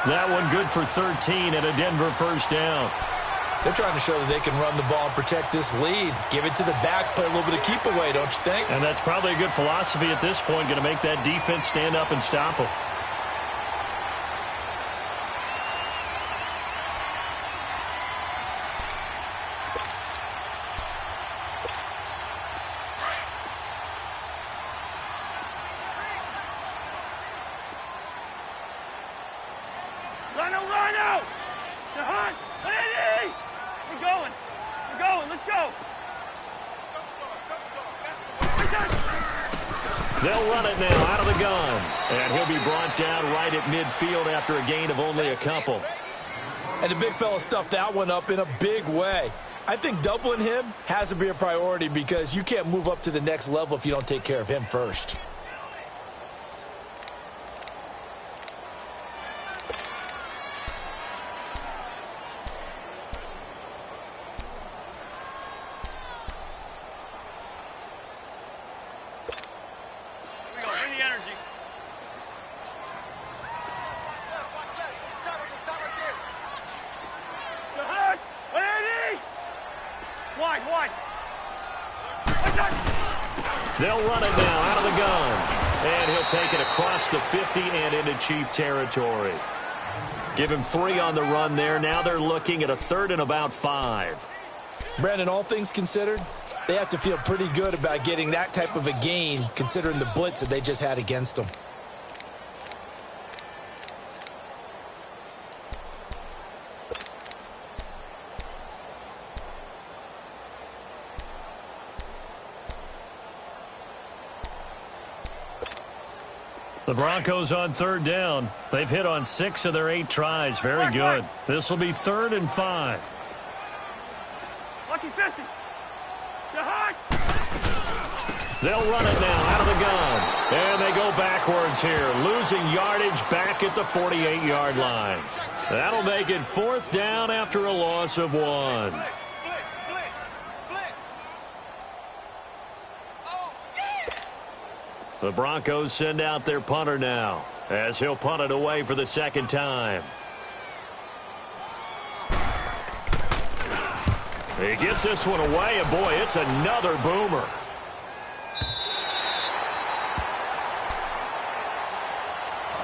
That one good for 13 and a Denver first down. They're trying to show that they can run the ball and protect this lead. Give it to the backs, play a little bit of keep away, don't you think? And that's probably a good philosophy at this point, going to make that defense stand up and stop them. Rhino! The hunt! Lady! We're going. Let's go. They'll run it now out of the gun. And he'll be brought down right at midfield after a gain of only a couple. And the big fella stuffed that one up in a big way. I think doubling him has to be a priority because you can't move up to the next level if you don't take care of him first. Wide. They'll run it now out of the gun. And he'll take it across the 50 and into Chief territory. Give him 3 on the run there. Now they're looking at a 3rd and about 5. Brandon, all things considered, they have to feel pretty good about getting that type of a gain considering the blitz that they just had against them. The Broncos on 3rd down. They've hit on 6 of their 8 tries. Very good. This will be 3rd and 5. Lucky 50. The hunt. They'll run it now out of the gun. And they go backwards here, losing yardage back at the 48-yard line. That'll make it 4th down after a loss of 1. The Broncos send out their punter now as he'll punt it away for the 2nd time. He gets this one away, and boy, it's another boomer.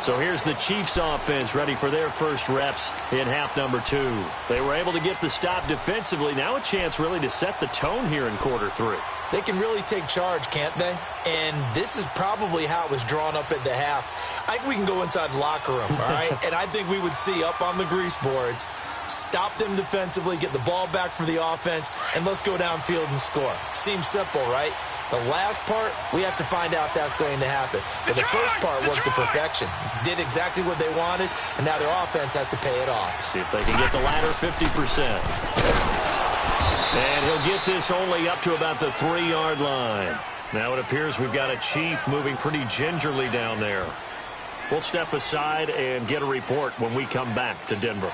So here's the Chiefs offense ready for their first reps in half number 2. They were able to get the stop defensively. Now a chance really to set the tone here in quarter 3. They can really take charge, can't they? And this is probably how it was drawn up at the half. I think we can go inside the locker room, all right? And I think we would see up on the grease boards, stop them defensively, get the ball back for the offense, and let's go downfield and score. Seems simple, right? The last part, we have to find out that's going to happen. But the first part worked to perfection. Did exactly what they wanted, and now their offense has to pay it off. See if they can get the latter 50%. And he'll get this only up to about the 3-yard line. Now it appears we've got a Chief moving pretty gingerly down there. We'll step aside and get a report when we come back to Denver.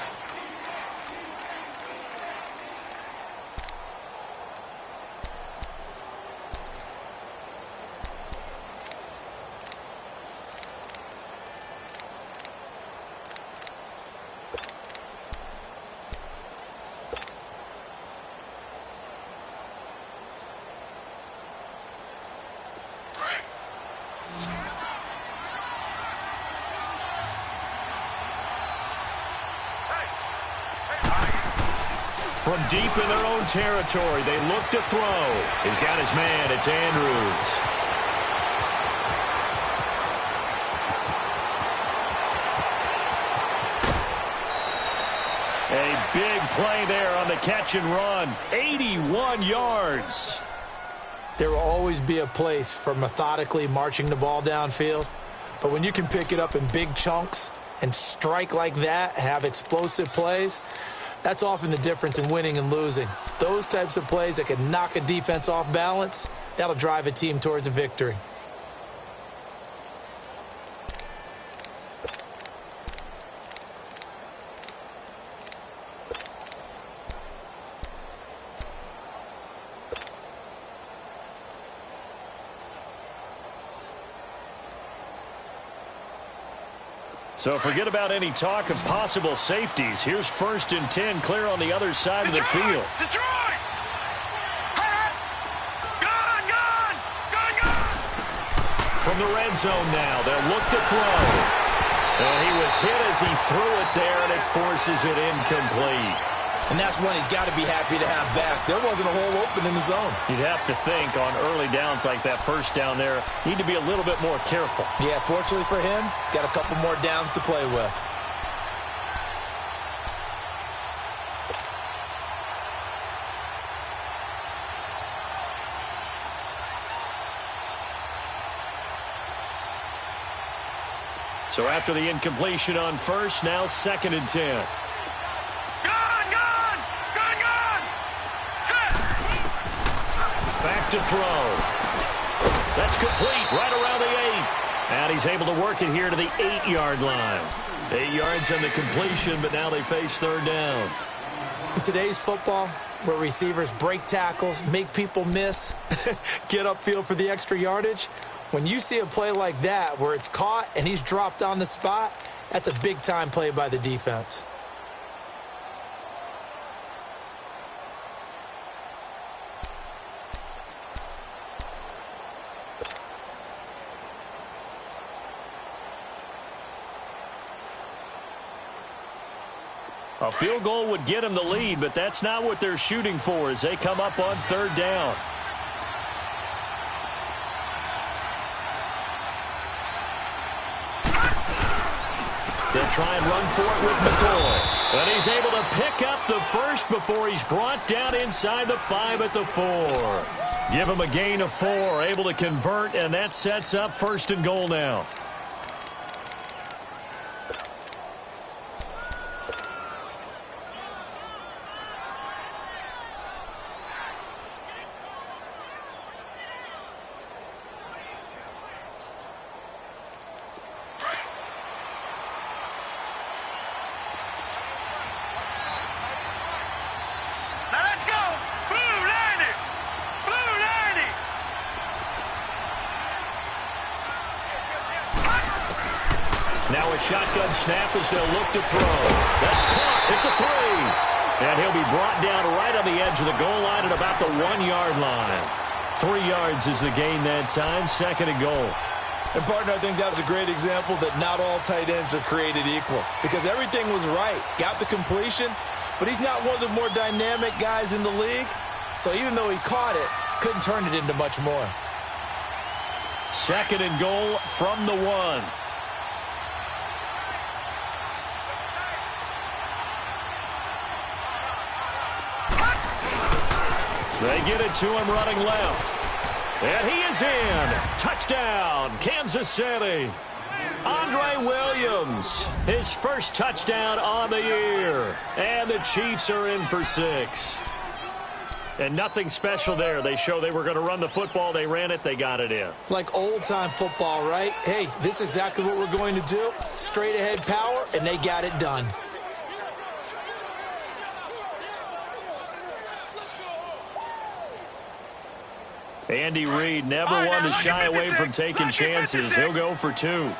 From deep in their own territory, they look to throw. He's got his man. It's Andrews. A big play there on the catch and run. 81 yards. There will always be a place for methodically marching the ball downfield. But when you can pick it up in big chunks and strike like that, have explosive plays, that's often the difference in winning and losing. Those types of plays that can knock a defense off balance, that'll drive a team towards a victory. So forget about any talk of possible safeties. Here's 1st and 10 clear on the other side of the field. Detroit! Gun! From the red zone now, they'll look to throw. And he was hit as he threw it there, and it forces it incomplete. And that's one he's got to be happy to have back. There wasn't a hole open in the zone. You'd have to think on early downs like that first down there, need to be a little bit more careful. Yeah, fortunately for him, got a couple more downs to play with. So after the incompletion on first, now 2nd and 10. Gone! Set! Back to throw. That's complete right around the 8. And he's able to work it here to the 8-yard line. 8 yards on the completion, but now they face 3rd down. In today's football, where receivers break tackles, make people miss, get upfield for the extra yardage, when you see a play like that where it's caught and he's dropped on the spot, that's a big-time play by the defense. A field goal would get them the lead, but that's not what they're shooting for as they come up on 3rd down. They'll try and run for it with McCoy. And he's able to pick up the first before he's brought down inside the 5 at the 4. Give him a gain of 4, able to convert, and that sets up 1st and goal now. Now a shotgun snap as they'll look to throw. That's caught at the 3. And he'll be brought down right on the edge of the goal line at about the 1-yard line. 3 yards is the gain that time, 2nd and goal. And, partner, I think that was a great example that not all tight ends are created equal. Because everything was right. Got the completion, but he's not one of the more dynamic guys in the league. So even though he caught it, couldn't turn it into much more. 2nd and goal from the 1. They get it to him running left. And he is in. Touchdown, Kansas City. Andre Williams, his first touchdown on the year. And the Chiefs are in for 6. And nothing special there. They show they were going to run the football. They ran it. They got it in. Like old-time football, right? Hey, this is exactly what we're going to do. Straight-ahead power, and they got it done. Andy Reid never one to shy away from taking chances. He'll go for 2. Gone!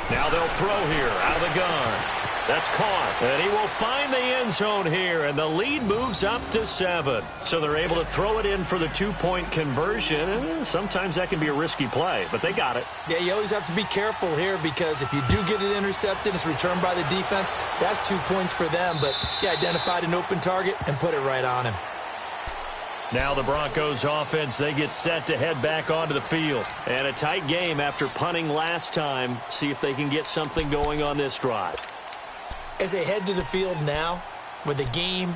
Now they'll throw here out of the gun. That's caught. And he will find the end zone here, and the lead moves up to 7. So they're able to throw it in for the 2-point conversion. Sometimes that can be a risky play, but they got it. Yeah, you always have to be careful here because if you do get it intercepted, it's returned by the defense. That's 2 points for them, but you identified an open target and put it right on him. Now the Broncos offense, they get set to head back onto the field. And a tight game after punting last time. See if they can get something going on this drive. As they head to the field now, with the game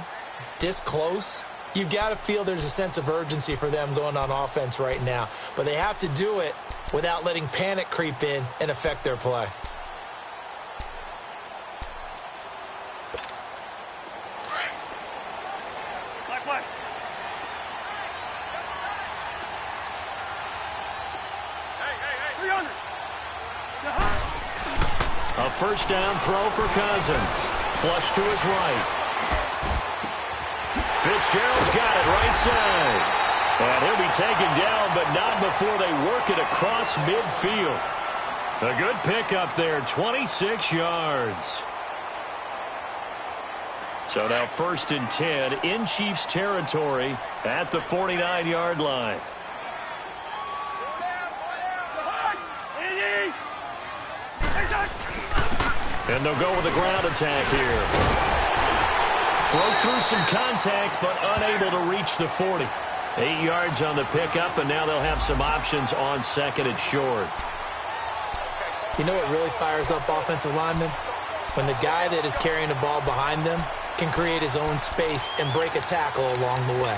this close, you've got to feel there's a sense of urgency for them going on offense right now. But they have to do it without letting panic creep in and affect their play. A first down throw for Cousins. Flush to his right. Fitzgerald's got it right side. And he'll be taken down, but not before they work it across midfield. A good pickup there, 26 yards. So now 1st and 10 in Chiefs territory at the 49-yard line. And they'll go with a ground attack here. Broke through some contact, but unable to reach the 40. 8 yards on the pickup, and now they'll have some options on 2nd and short. You know what really fires up offensive linemen? When the guy that is carrying the ball behind them can create his own space and break a tackle along the way.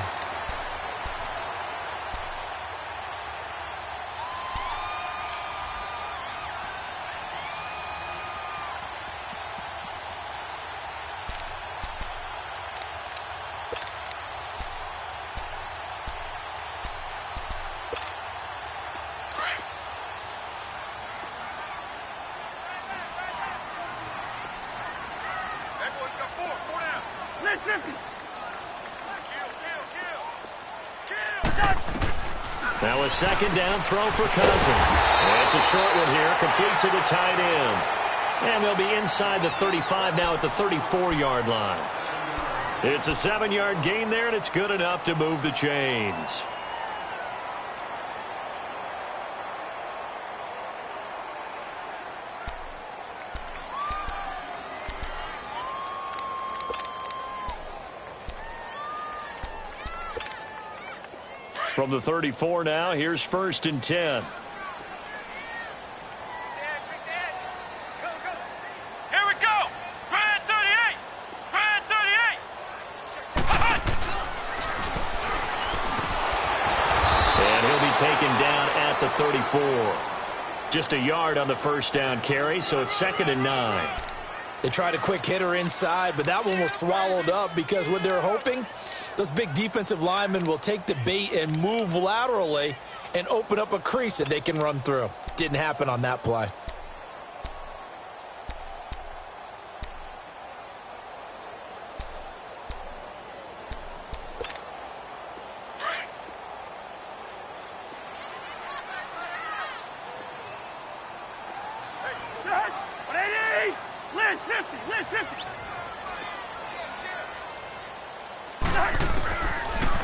Now a second down throw for Cousins. And it's a short one here, complete to the tight end. And they'll be inside the 35 now at the 34-yard line. It's a 7-yard gain there, and it's good enough to move the chains. From the 34 now, here's 1st and 10. Here we go. Grand 38. Grand 38. And he'll be taken down at the 34. Just a yard on the first down carry, so it's 2nd and 9. They tried a quick hitter inside, but that one was swallowed up because what they're hoping, those big defensive linemen will take the bait and move laterally and open up a crease that they can run through. Didn't happen on that play.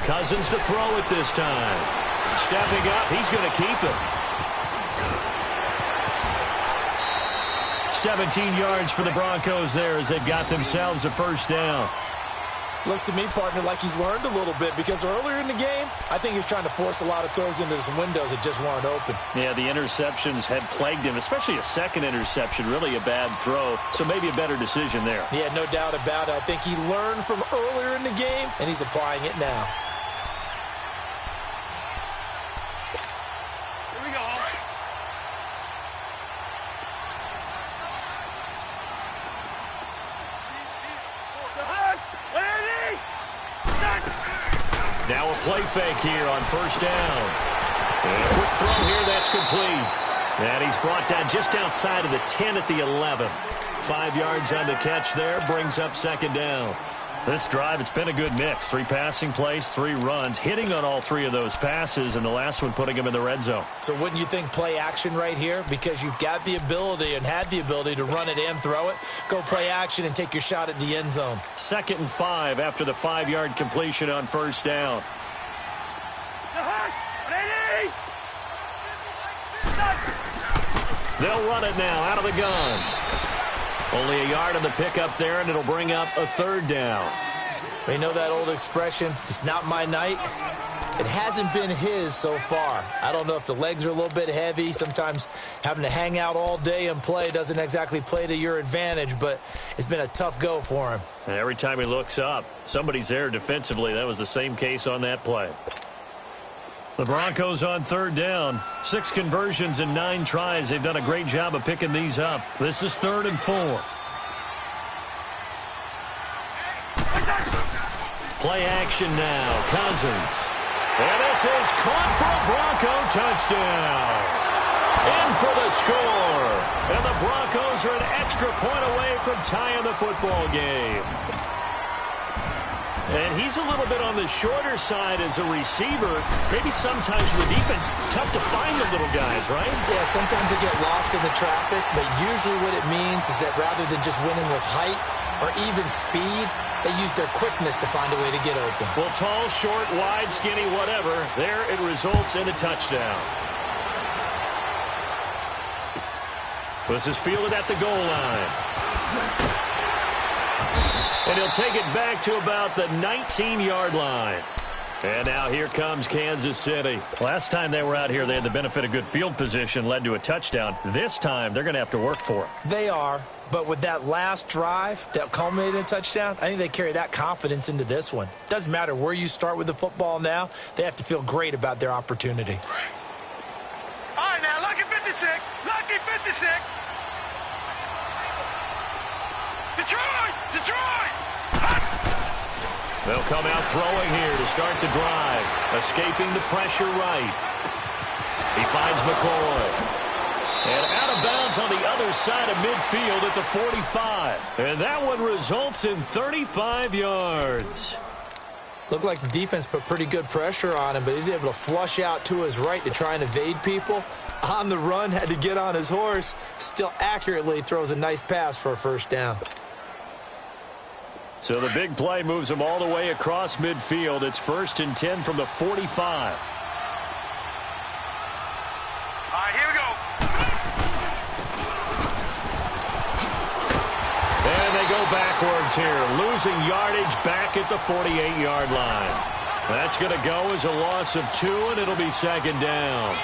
Cousins to throw it this time. Stepping up, he's going to keep it. 17 yards for the Broncos there as they've got themselves a first down. Looks to me, partner, like he's learned a little bit because earlier in the game, I think he was trying to force a lot of throws into some windows that just weren't open. Yeah, the interceptions had plagued him, especially a second interception, really a bad throw. So maybe a better decision there. Yeah, no doubt about it. I think he learned from earlier in the game, and he's applying it now. Here we go. Now a play fake here on first down. And a quick throw here, that's complete. And he's brought down just outside of the 10 at the 11. 5 yards on the catch there, brings up 2nd down. This drive, it's been a good mix. 3 passing plays, 3 runs, hitting on all 3 of those passes, and the last one putting him in the red zone. So wouldn't you think play action right here? Because you've got the ability and had the ability to run it and throw it. Go play action and take your shot at the end zone. 2nd and 5 after the 5-yard completion on first down. They'll run it now out of the gun. Only a yard on the pickup there, and it'll bring up a 3rd down. We know that old expression, it's not my night. It hasn't been his so far. I don't know if the legs are a little bit heavy. Sometimes having to hang out all day and play doesn't exactly play to your advantage, but it's been a tough go for him. And every time he looks up, somebody's there defensively. That was the same case on that play. The Broncos on 3rd down. 6 conversions and 9 tries. They've done a great job of picking these up. This is 3rd and 4. Play action now. Cousins. And this is caught for a Bronco touchdown. In for the score. And the Broncos are an extra point away from tying the football game. And he's a little bit on the shorter side as a receiver. Maybe sometimes for the defense, tough to find the little guys, right? Yeah, sometimes they get lost in the traffic, but usually what it means is that rather than just winning with height or even speed, they use their quickness to find a way to get open. Well, tall, short, wide, skinny, whatever, there it results in a touchdown. This is fielded at the goal line. And he'll take it back to about the 19-yard line. And now here comes Kansas City. Last time they were out here, they had the benefit of good field position, led to a touchdown. This time, they're going to have to work for it. They are, but with that last drive that culminated in a touchdown, I think they carry that confidence into this one. Doesn't matter where you start with the football now, they have to feel great about their opportunity. All right, now, lucky 56. Lucky 56. Detroit! Detroit! They'll come out throwing here to start the drive. Escaping the pressure right. He finds McCoy. And out of bounds on the other side of midfield at the 45. And that one results in 35 yards. Looked like the defense put pretty good pressure on him, but he's able to flush out to his right to try and evade people. On the run, had to get on his horse. Still accurately throws a nice pass for a first down. So the big play moves him all the way across midfield. It's 1st and 10 from the 45. All right, here we go. And they go backwards here, losing yardage back at the 48-yard line. That's going to go as a loss of 2, and it'll be 2nd down.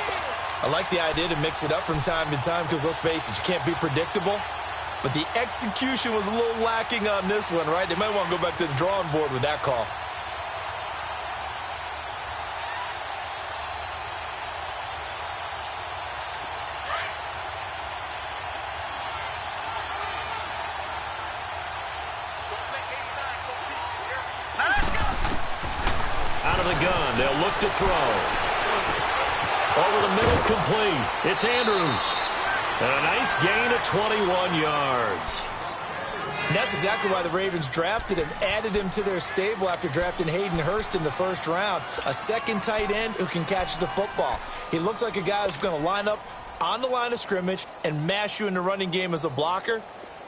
I like the idea to mix it up from time to time because, let's face it, you can't be predictable. But the execution was a little lacking on this one, right? They might want to go back to the drawing board with that call. Out of the gun, they'll look to throw. Over the middle, complete. It's Andrews. And a nice gain of 21 yards. And that's exactly why the Ravens drafted him, added him to their stable after drafting Hayden Hurst in the 1st round. A second tight end who can catch the football. He looks like a guy who's going to line up on the line of scrimmage and mash you in the running game as a blocker.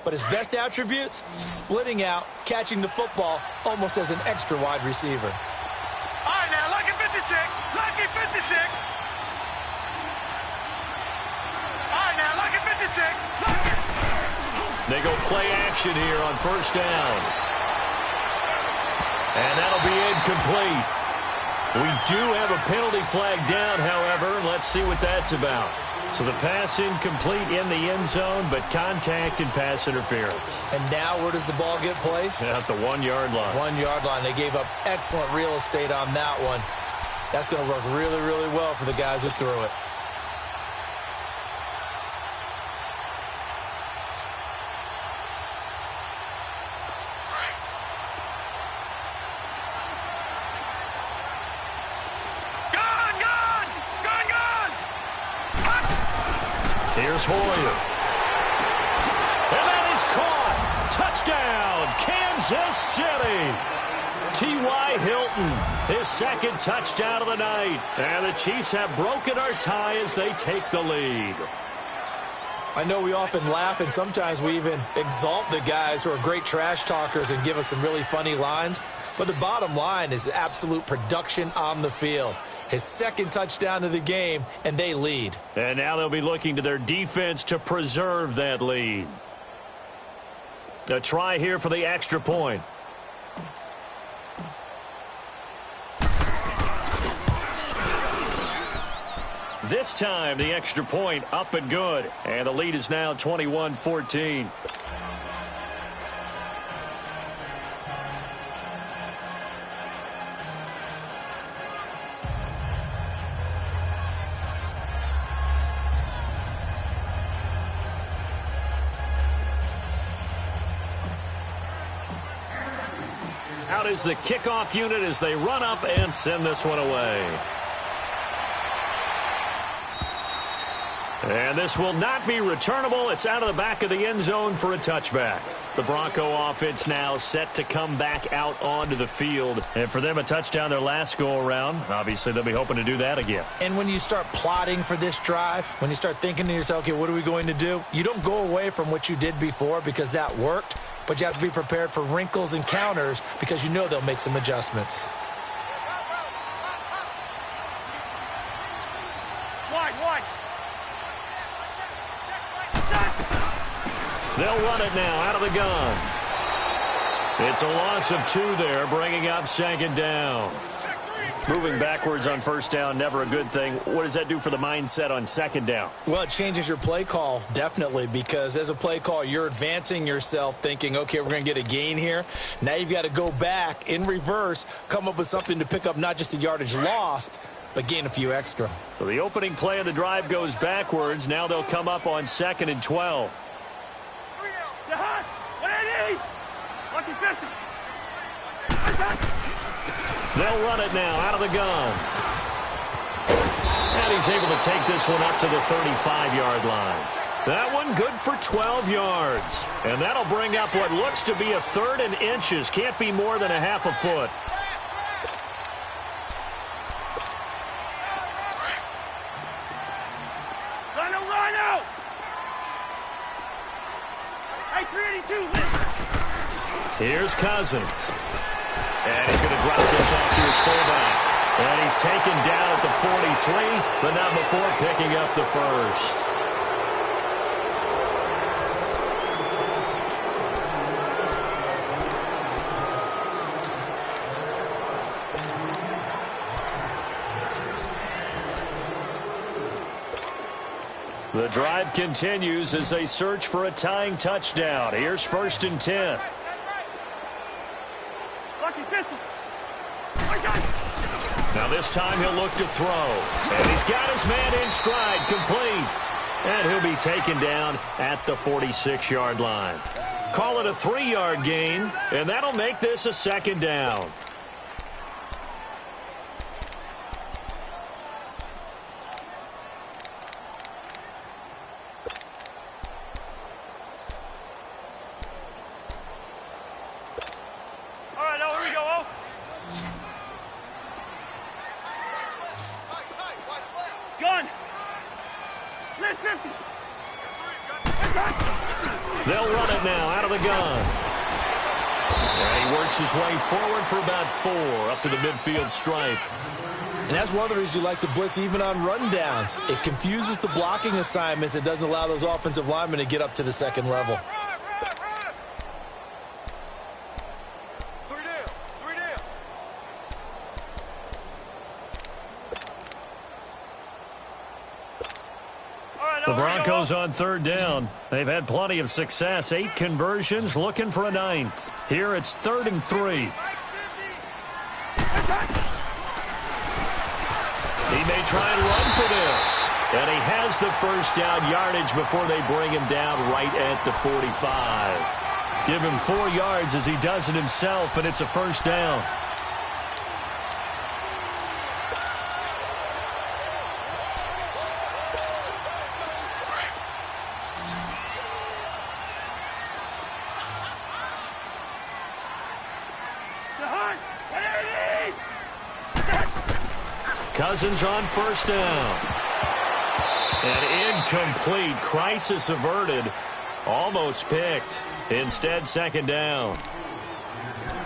But his best attributes, splitting out, catching the football almost as an extra wide receiver. All right, now, lucky 56. Lucky 56. They go play action here on 1st down. And that'll be incomplete. We do have a penalty flag down, however. Let's see what that's about. So the pass incomplete in the end zone, but contact and pass interference. And now where does the ball get placed? At the 1-yard line. 1-yard line. They gave up excellent real estate on that one. That's going to work really, really well for the guys who threw it. Here's Hoyer. And that is caught. Touchdown, Kansas City. T.Y. Hilton, his 2nd touchdown of the night. And the Chiefs have broken our tie as they take the lead. I know we often laugh, and sometimes we even exalt the guys who are great trash talkers and give us some really funny lines. But the bottom line is absolute production on the field. His 2nd touchdown of the game, and they lead. And now they'll be looking to their defense to preserve that lead. A try here for the extra point. This time, the extra point up and good. And the lead is now 21-14. Out is the kickoff unit as they run up and send this one away. And this will not be returnable. It's out of the back of the end zone for a touchback. The Bronco offense now set to come back out onto the field. And for them, a touchdown their last go-around. Obviously, they'll be hoping to do that again. And when you start plotting for this drive, when you start thinking to yourself, okay, what are we going to do? You don't go away from what you did before because that worked. But you have to be prepared for wrinkles and counters because you know they'll make some adjustments. Wide. They'll run it now out of the gun. It's a loss of 2 there, bringing up 2nd down. Moving backwards on 1st down, never a good thing. What does that do for the mindset on 2nd down? Well, it changes your play call, definitely, because as a play call, you're advancing yourself thinking, okay, we're going to get a gain here. Now you've got to go back in reverse, come up with something to pick up not just the yardage lost, but gain a few extra. So the opening play of the drive goes backwards. Now they'll come up on 2nd and 12. Lucky 50. They'll run it now out of the gun. And And he's able to take this one up to the 35-yard line. That one good for 12 yards. And that'll bring up what looks to be a 3rd and inches. Can't be more than a half a foot. Rhino! Hey, 382, listen! Here's Cousins. And he's going to drop this off to his fullback. And he's taken down at the 43, but not before picking up the first. The drive continues as they search for a tying touchdown. Here's 1st and 10. Now this time he'll look to throw. And he's got his man in stride, complete. And he'll be taken down at the 46-yard line. Call it a 3-yard gain, and that'll make this a 2nd down. They'll run it now out of the gun. And he works his way forward for about 4 up to the midfield stripe. And that's one of the reasons you like to blitz even on rundowns. It confuses the blocking assignments. It doesn't allow those offensive linemen to get up to the 2nd level. The Broncos on 3rd down. They've had plenty of success. 8 conversions, looking for a 9th. Here it's 3rd and 3. He may try and run for this. And he has the first down yardage before they bring him down right at the 45. Give him 4 yards as he does it himself, and it's a 1st down. Cousins on 1st down. And incomplete. Crisis averted. Almost picked. Instead, 2nd down.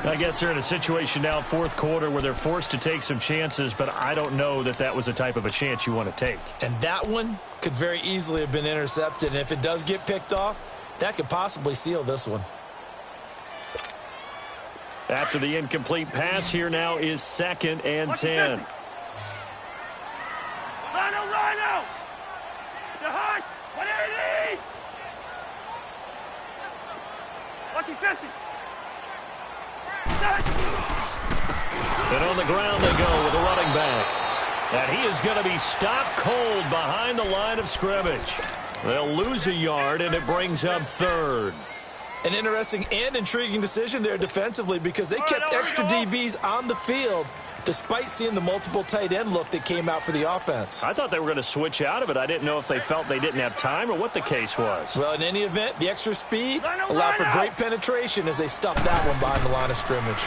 I guess they're in a situation now, 4th quarter, where they're forced to take some chances, but I don't know that that was the type of a chance you want to take. And that one could very easily have been intercepted. And if it does get picked off, that could possibly seal this one. After the incomplete pass, here now is 2nd and 10. Rhino! To Hunt! 180! Lucky 50! And on the ground they go with a running back. And he is going to be stopped cold behind the line of scrimmage. They'll lose a yard, and it brings up 3rd. An interesting and intriguing decision there defensively because they kept extra DBs on the field despite seeing the multiple tight end look that came out for the offense. I thought they were going to switch out of it. I didn't know if they felt they didn't have time or what the case was. Well, in any event, the extra speed allowed for great penetration as they stuffed that one behind the line of scrimmage.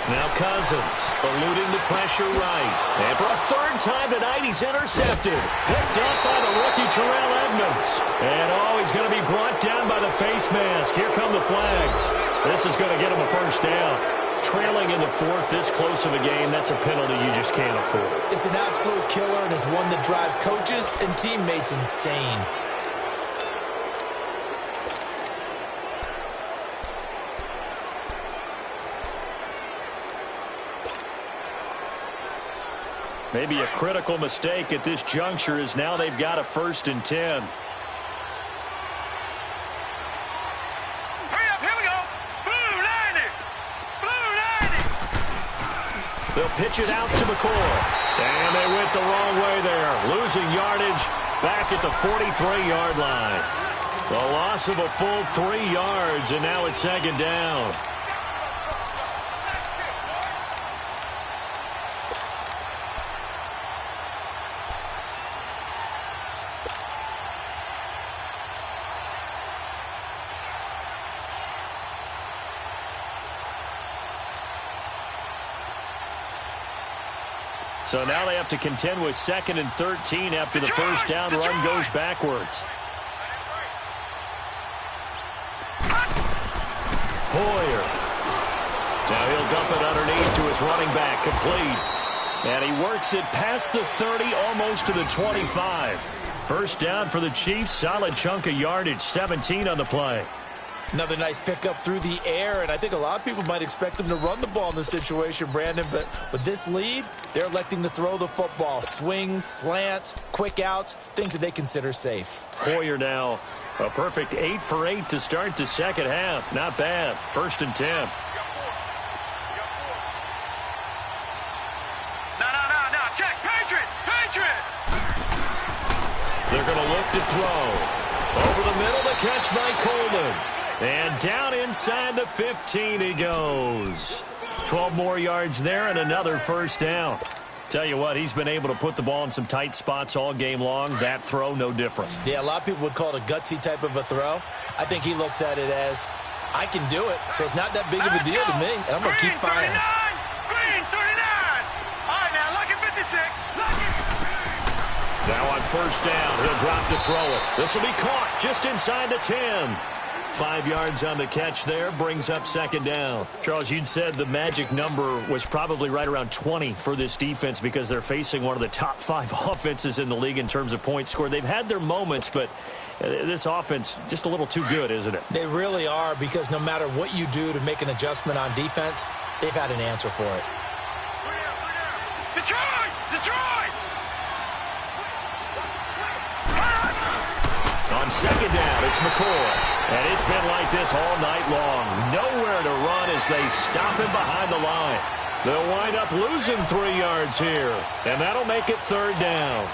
Now Cousins eluding the pressure right. And for a 3rd time tonight, he's intercepted. Picked up by the rookie Terrell Edmonds. And he's going to be brought down by the face mask. Here come the flags. This is going to get him a 1st down. Trailing in the 4th, this close of a game, that's a penalty you just can't afford. It's an absolute killer, and it's one that drives coaches and teammates insane. Maybe a critical mistake at this juncture is now they've got a 1st and 10. They'll pitch it out to McCoy. And they went the wrong way there. Losing yardage back at the 43-yard line. The loss of a full 3 yards, and now it's 2nd down. So now they have to contend with 2nd and 13 after the first down run goes backwards. Hoyer. Now he'll dump it underneath to his running back, complete. And he works it past the 30, almost to the 25. First down for the Chiefs, solid chunk of yardage, 17 on the play. Another nice pickup through the air, and I think a lot of people might expect them to run the ball in this situation, Brandon, but with this lead, they're electing to throw the football. Swings, slants, quick outs, things that they consider safe. Hoyer now, a perfect 8 for 8 to start the second half. Not bad. 1st and 10. No, check, Patriot! They're going to look to throw. Over the middle, the catch by Coleman. And down inside the 15 he goes. 12 more yards there and another first down. Tell you what, he's been able to put the ball in some tight spots all game long. That throw, no different. Yeah, a lot of people would call it a gutsy type of a throw. I think he looks at it as, I can do it, so it's not that big of a deal to me, and I'm going to keep firing. Green, 39! All right, now, look at 56. Now on first down, he'll drop to throw it. This will be caught just inside the 10. 5 yards on the catch there, brings up 2nd down. Charles, you'd said the magic number was probably right around 20 for this defense because they're facing one of the top 5 offenses in the league in terms of points scored. They've had their moments, but this offense just a little too good, isn't it? They really are, because no matter what you do to make an adjustment on defense, they've had an answer for it. Detroit! On 2nd down, it's McCoy. And it's been like this all night long. Nowhere to run as they stop him behind the line. They'll wind up losing 3 yards here. And that'll make it 3rd down.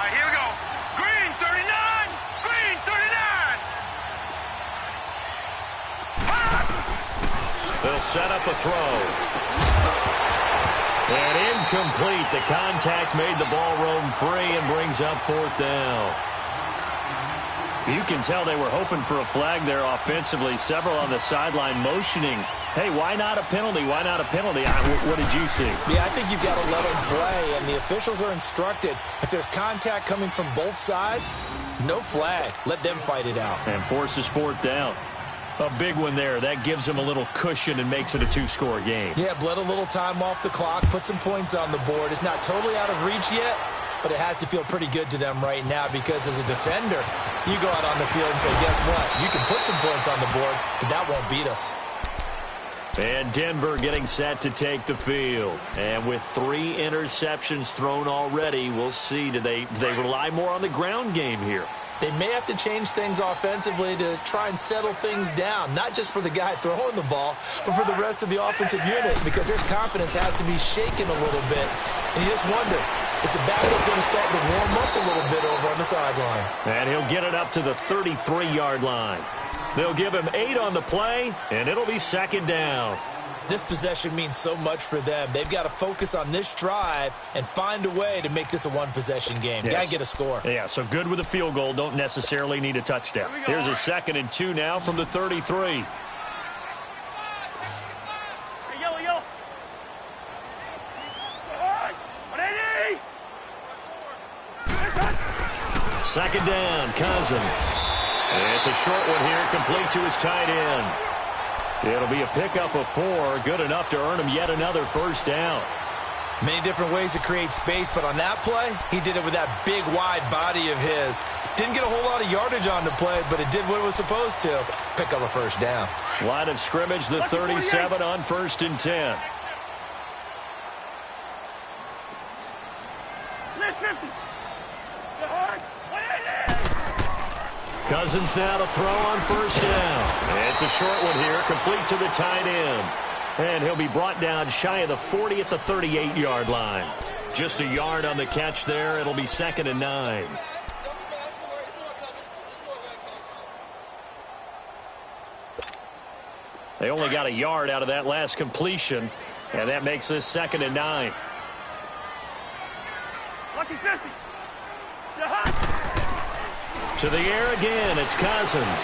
Here we go. Green, 39! Green, 39! They'll set up a throw. And incomplete. The contact made the ball roam free and brings up 4th down. You can tell they were hoping for a flag there offensively. Several on the sideline motioning. Hey, why not a penalty? Why not a penalty? What did you see? Yeah, I think you've got to let them play, and the officials are instructed. If there's contact coming from both sides, no flag. Let them fight it out. And forces 4th down. A big one there. That gives them a little cushion and makes it a 2-score game. Yeah, bled a little time off the clock, put some points on the board. It's not totally out of reach yet, but it has to feel pretty good to them right now, because as a defender, you go out on the field and say, guess what? You can put some points on the board, but that won't beat us. And Denver getting set to take the field. And with 3 interceptions thrown already, we'll see. Do they rely more on the ground game here? They may have to change things offensively to try and settle things down, not just for the guy throwing the ball, but for the rest of the offensive unit, because their confidence has to be shaken a little bit. And you just wonder, is the backup going to start to warm up a little bit over on the sideline? And he'll get it up to the 33-yard line. They'll give him 8 on the play, and it'll be 2nd down. This possession means so much for them. They've got to focus on this drive and find a way to make this a one-possession game. Yes. Got to get a score. Yeah, so good with a field goal. Don't necessarily need a touchdown. Here's a 2nd and 2 now from the 33. Hey, yo. 180! 2nd down, Cousins. And it's a short one here, complete to his tight end. It'll be a pickup of 4, good enough to earn him yet another first down. Many different ways to create space, but on that play, he did it with that big, wide body of his. Didn't get a whole lot of yardage on the play, but it did what it was supposed to. Pick up a first down. Line of scrimmage, the 37 on 1st and 10. Cousins now to throw on first down. It's a short one here, complete to the tight end. And he'll be brought down shy of the 40 at the 38-yard line. Just a yard on the catch there. It'll be 2nd and 9. They only got a yard out of that last completion, and that makes this 2nd and 9. Lucky 50. To the air again, it's Cousins.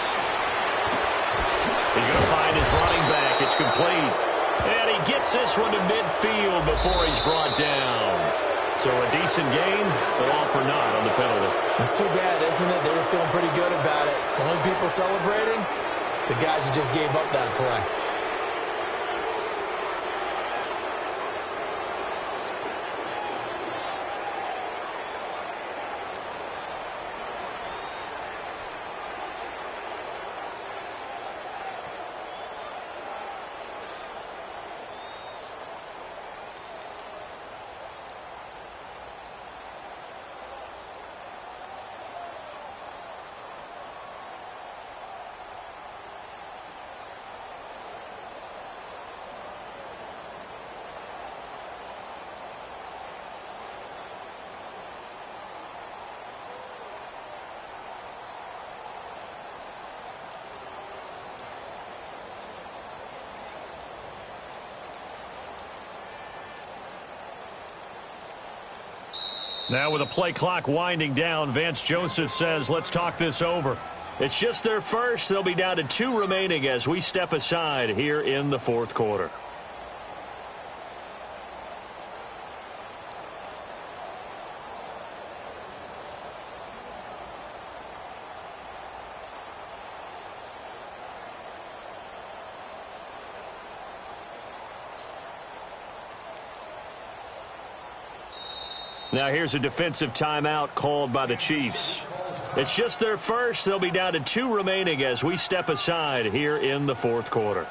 He's going to find his running back. It's complete. And he gets this one to midfield before he's brought down. So a decent gain, but all for naught on the penalty. It's too bad, isn't it? They were feeling pretty good about it. The only people celebrating, the guys who just gave up that play. Now with the play clock winding down, Vance Joseph says, let's talk this over. It's just their first. They'll be down to 2 remaining as we step aside here in the 4th quarter. Now here's a defensive timeout called by the Chiefs. It's just their first. They'll be down to 2 remaining as we step aside here in the 4th quarter.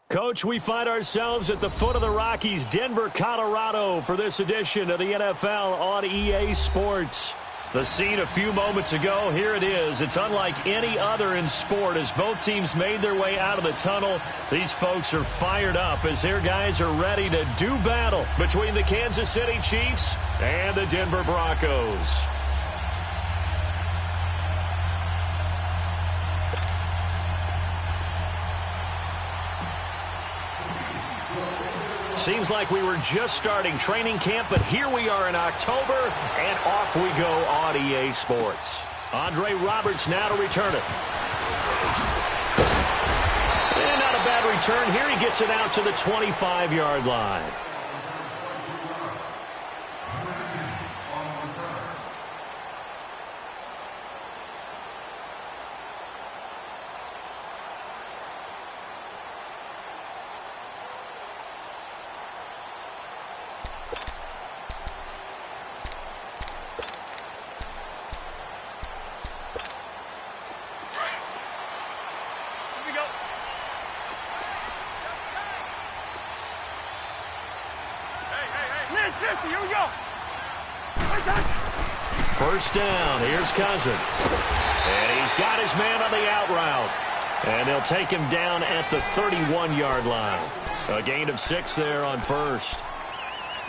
Coach, we find ourselves at the foot of the Rockies, Denver, Colorado, for this edition of the NFL on EA Sports. The scene a few moments ago, here it is. It's unlike any other in sport as both teams made their way out of the tunnel. These folks are fired up as their guys are ready to do battle between the Kansas City Chiefs and the Denver Broncos. Seems like we were just starting training camp, but here we are in October, and off we go on EA Sports. Andre Roberts now to return it. And not a bad return here. He gets it out to the 25-yard line. Here we go. First down. Here's Cousins. And he's got his man on the out route. And they'll take him down at the 31-yard line. A gain of 6 there on first.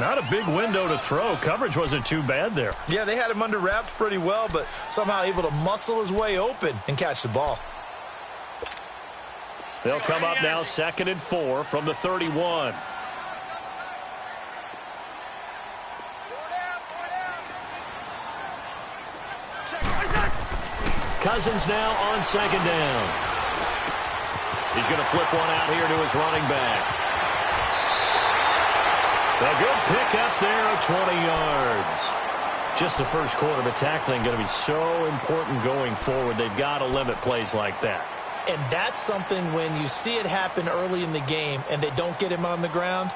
Not a big window to throw. Coverage wasn't too bad there. Yeah, they had him under wraps pretty well, but somehow able to muscle his way open and catch the ball. They'll come up now 2nd and 4 from the 31. Cousins now on 2nd down. He's going to flip one out here to his running back. A good pick up there of 20 yards. Just the first quarter, but tackling going to be so important going forward. They've got to limit plays like that. And that's something when you see it happen early in the game and they don't get him on the ground,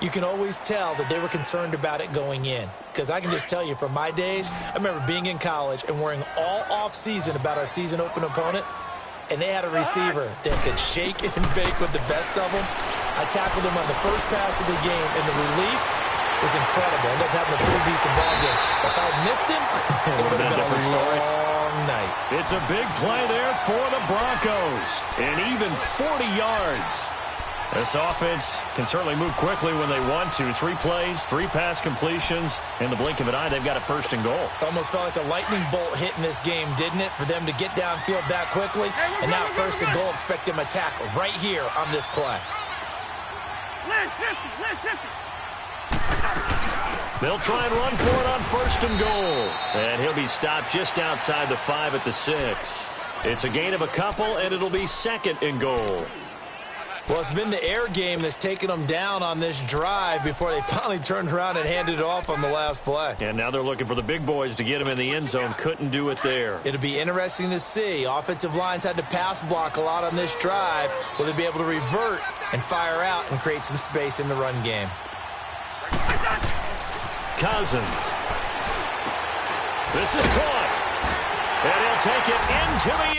you can always tell that they were concerned about it going in. Because I can just tell you from my days, I remember being in college and worrying all off-season about our season open opponent, and they had a receiver that could shake and bake with the best of them. I tackled him on the first pass of the game, and the relief was incredible. Ended up having a pretty decent ball game. But if I had missed him, it would have been a long night. It's a big play there for the Broncos. And even 40 yards. This offense can certainly move quickly when they want to. 3 plays, 3 pass completions. In the blink of an eye, they've got a 1st and goal. Almost felt like a lightning bolt hit in this game, didn't it? For them to get downfield that quickly. And now 1st and goal, expect them to tackle right here on this play. They'll try and run for it on 1st and goal. And he'll be stopped just outside the 5 at the 6. It's a gain of a couple, and it'll be 2nd and goal. Well, it's been the air game that's taken them down on this drive before they finally turned around and handed it off on the last play. And now they're looking for the big boys to get him in the end zone. Couldn't do it there. It'll be interesting to see. Offensive lines had to pass block a lot on this drive. Will they be able to revert and fire out and create some space in the run game? Cousins. This is caught. And he'll take it into the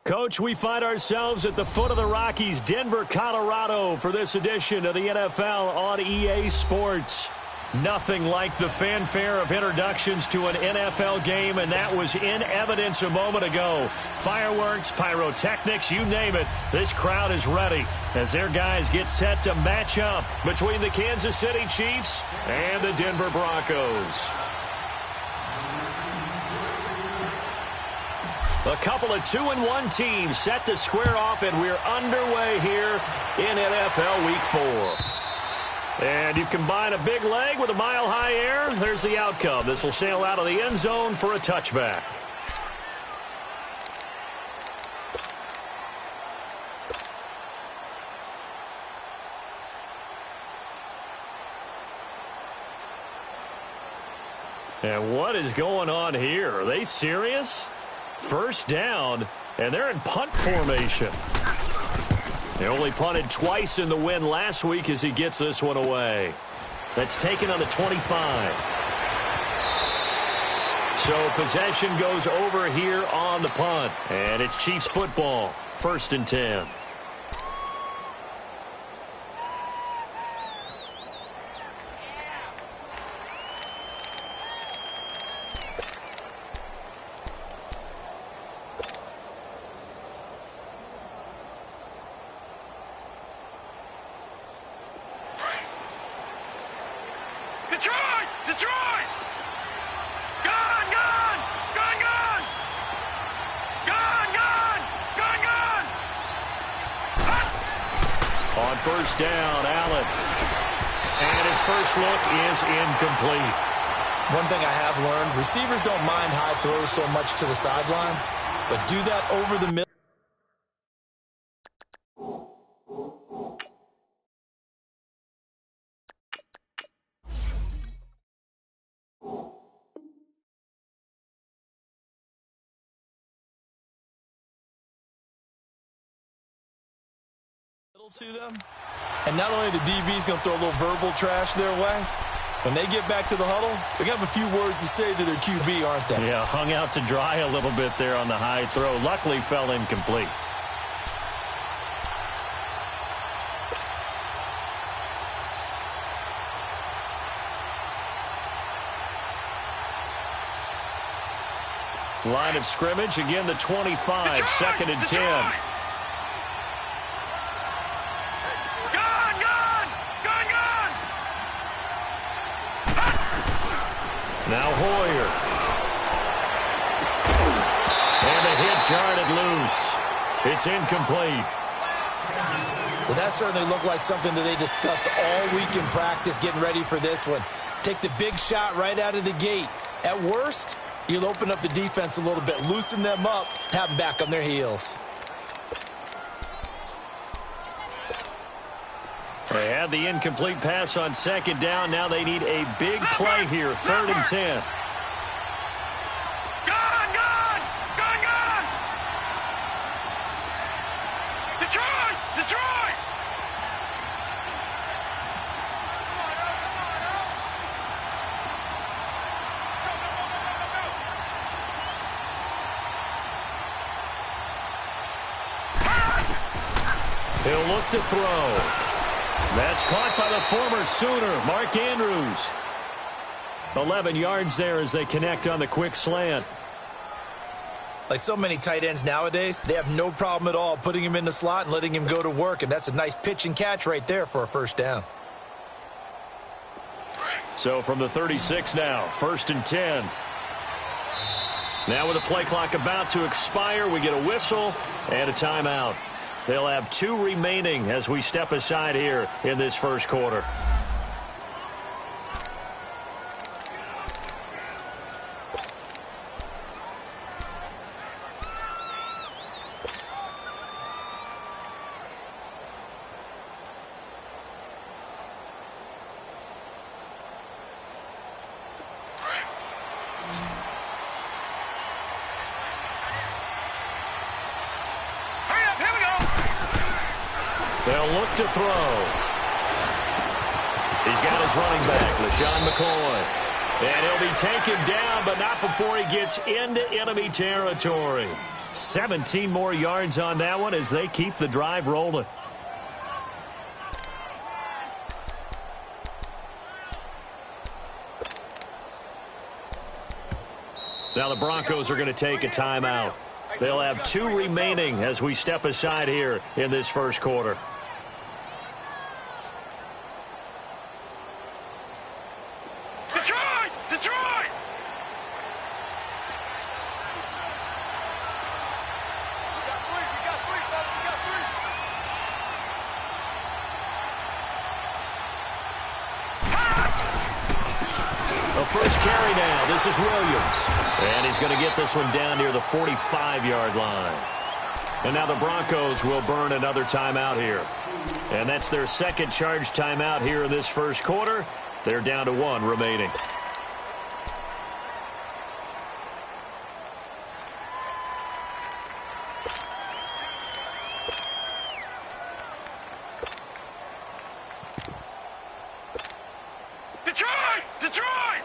Coach, we find ourselves at the foot of the Rockies, Denver, Colorado, for this edition of the NFL on EA Sports. Nothing like the fanfare of introductions to an NFL game, and that was in evidence a moment ago. Fireworks, pyrotechnics, you name it. This crowd is ready as their guys get set to match up between the Kansas City Chiefs and the Denver Broncos. A couple of 2-1 teams set to square off, and we're underway here in NFL Week 4. And you combine a big leg with a mile-high air, there's the outcome. This will sail out of the end zone for a touchback. And what is going on here? Are they serious? First down, and they're in punt formation. They only punted twice in the win last week as he gets this one away. That's taken on the 25. So possession goes over here on the punt. And it's Chiefs football, 1st and 10. On first down, Allen. And his first look is incomplete. One thing I have learned, receivers don't mind high throws so much to the sideline, but do that over the middle. To them, and not only the DB's going to throw a little verbal trash their way, when they get back to the huddle, they have a few words to say to their QB, aren't they? Yeah, hung out to dry a little bit there on the high throw. Luckily fell incomplete. Line of scrimmage, again the 25, 2nd and 10. Now Hoyer. And a hit jarred it loose. It's incomplete. Well, that certainly looked like something that they discussed all week in practice getting ready for this one. Take the big shot right out of the gate. At worst, you'll open up the defense a little bit, loosen them up, have them back on their heels. They had the incomplete pass on 2nd down. Now they need a big play here, 3rd and 10. Detroit! He'll look to throw. That's caught by the former Sooner, Mark Andrews. 11 yards there as they connect on the quick slant. Like so many tight ends nowadays, they have no problem at all putting him in the slot and letting him go to work, and that's a nice pitch and catch right there for a first down. So from the 36 now, 1st and 10. Now with the play clock about to expire, we get a whistle and a timeout. They'll have 2 remaining as we step aside here in this first quarter. They'll look to throw. He's got his running back, LaShawn McCoy. And he'll be taken down, but not before he gets into enemy territory. 17 more yards on that one as they keep the drive rolling. Now the Broncos are going to take a timeout. They'll have 2 remaining as we step aside here in this first quarter. Detroit! Detroit! The first carry now. This is Williams. And he's going to get this one down near the 45-yard line. And now the Broncos will burn another timeout here. And that's their second charge timeout here in this first quarter. They're down to 1 remaining. Detroit! Detroit!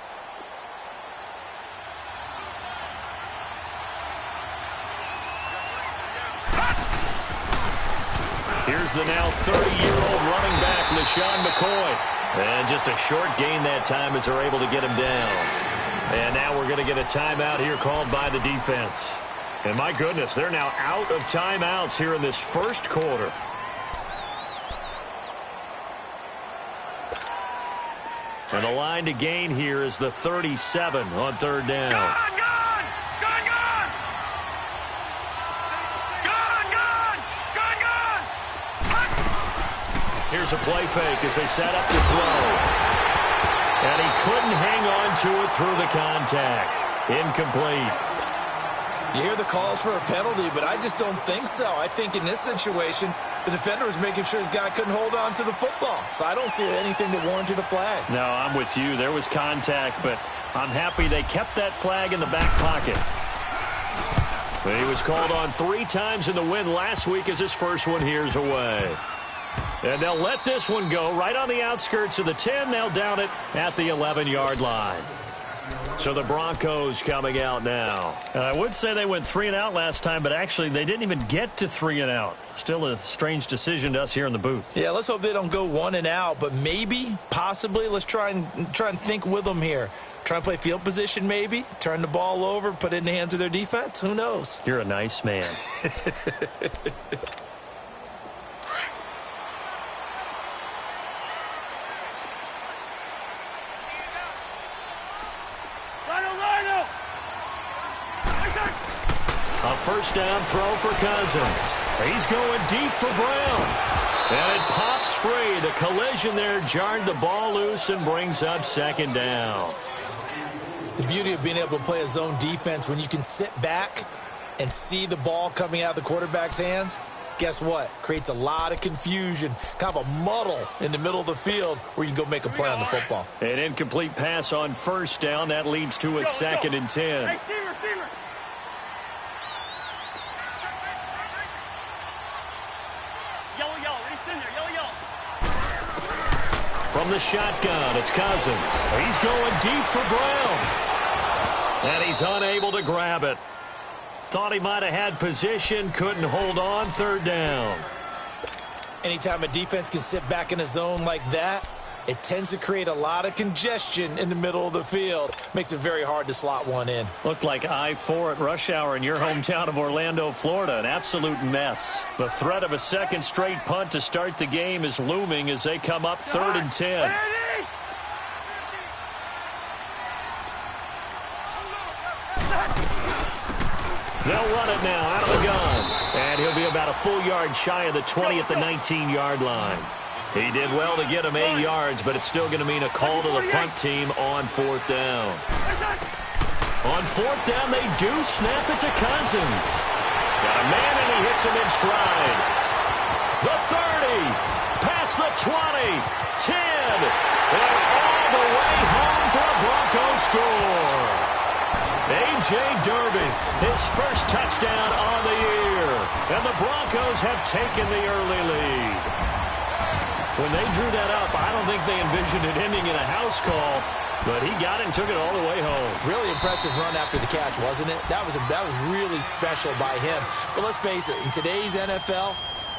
Here's the now 30-year-old running back, LaShawn McCoy. And just a short gain that time as they're able to get him down. And now we're going to get a timeout here called by the defense. And my goodness, they're now out of timeouts here in this first quarter. And the line to gain here is the 37 on third down. Gone! Gone! Gone! Gone! Gone! Gone! Gone! Gone! Here's a play fake as they set up to throw. And he couldn't hang on to it through the contact. Incomplete. You hear the calls for a penalty, but I just don't think so. I think in this situation, the defender was making sure his guy couldn't hold on to the football. So I don't see anything that warranted a flag. No, I'm with you. There was contact, but I'm happy they kept that flag in the back pocket. But he was called on 3 times in the win last week as his first one here's away. And they'll let this one go right on the outskirts of the 10. They'll down it at the 11-yard line. So the Broncos coming out now. And I would say they went 3 and out last time, but actually they didn't even get to 3 and out. Still a strange decision to us here in the booth. Yeah, let's hope they don't go 1 and out, but maybe, possibly, let's try and think with them here. Try and play field position maybe, turn the ball over, put it in the hands of their defense. Who knows? You're a nice man. A first down throw for Cousins. He's going deep for Brown. And it pops free. The collision there jarred the ball loose and brings up second down. The beauty of being able to play a zone defense when you can sit back and see the ball coming out of the quarterback's hands, guess what? Creates a lot of confusion, kind of a muddle in the middle of the field where you can go make a play on the football. An incomplete pass on first down. That leads to a 2nd and 10. Hey, Steamer! Yellow, it's in there, yellow. From the shotgun, it's Cousins. He's going deep for Brown. And he's unable to grab it. Thought he might have had position, couldn't hold on, third down. Anytime a defense can sit back in a zone like that, it tends to create a lot of congestion in the middle of the field. Makes it very hard to slot one in. Looked like I-4 at rush hour in your hometown of Orlando, Florida. An absolute mess. The threat of a second straight punt to start the game is looming as they come up 3rd and 10. They'll run it now out of the gun. And he'll be about a full yard shy of the 20 at the 19-yard line. He did well to get him 8 yards, but it's still going to mean a call to the punt team on 4th down. On 4th down, they do snap it to Cousins. Got a man, and he hits him in stride. The 30, past the 20, 10, and all the way home for a Broncos score. A.J. Derby, his first touchdown on the year. And the Broncos have taken the early lead. When they drew that up, I don't think they envisioned it ending in a house call. But he got it and took it all the way home. Really impressive run after the catch, wasn't it? That was really special by him. But let's face it, in today's NFL,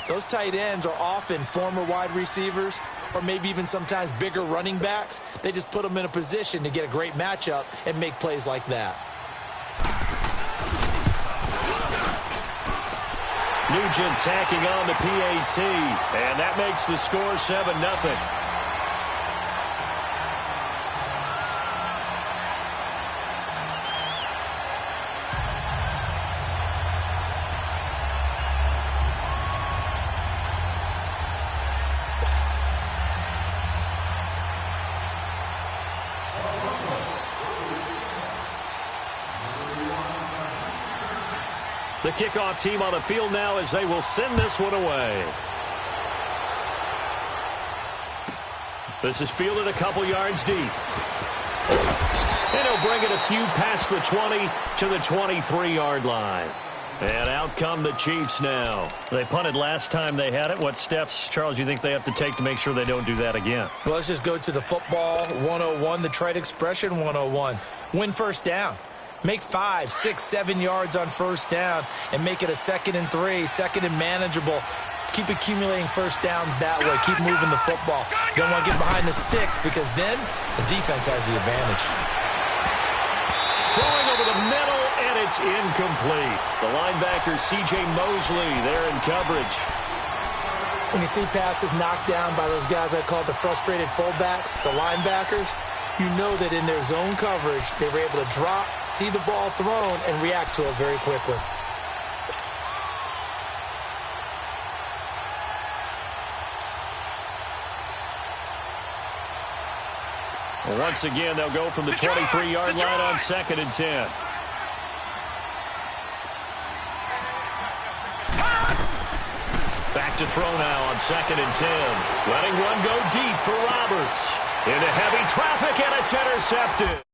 those tight ends are often former wide receivers or maybe even sometimes bigger running backs. They just put them in a position to get a great matchup and make plays like that. Nugent tacking on the PAT, and that makes the score 7-0. The kickoff team on the field now as they will send this one away. This is fielded a couple yards deep. And he'll bring it a few past the 20 to the 23-yard line. And out come the Chiefs now. They punted last time they had it. What steps, Charles, you think they have to take to make sure they don't do that again? Well, let's just go to the football 101, the trite expression 101. Win first down. Make 5, 6, 7 yards on first down and make it a 2nd and 3, 2nd and manageable. Keep accumulating first downs that way. Keep moving the football. You don't want to get behind the sticks because then the defense has the advantage. Throwing over the middle, and it's incomplete. The linebacker, C.J. Mosley, there in coverage. When you see passes knocked down by those guys I call the frustrated fullbacks, the linebackers, you know that in their zone coverage, they were able to drop, see the ball thrown, and react to it very quickly. Once again, they'll go from the 23-yard line on 2nd and 10. Back to throw now on 2nd and 10. Letting one go deep for Roberts. Into heavy traffic, and it's intercepted.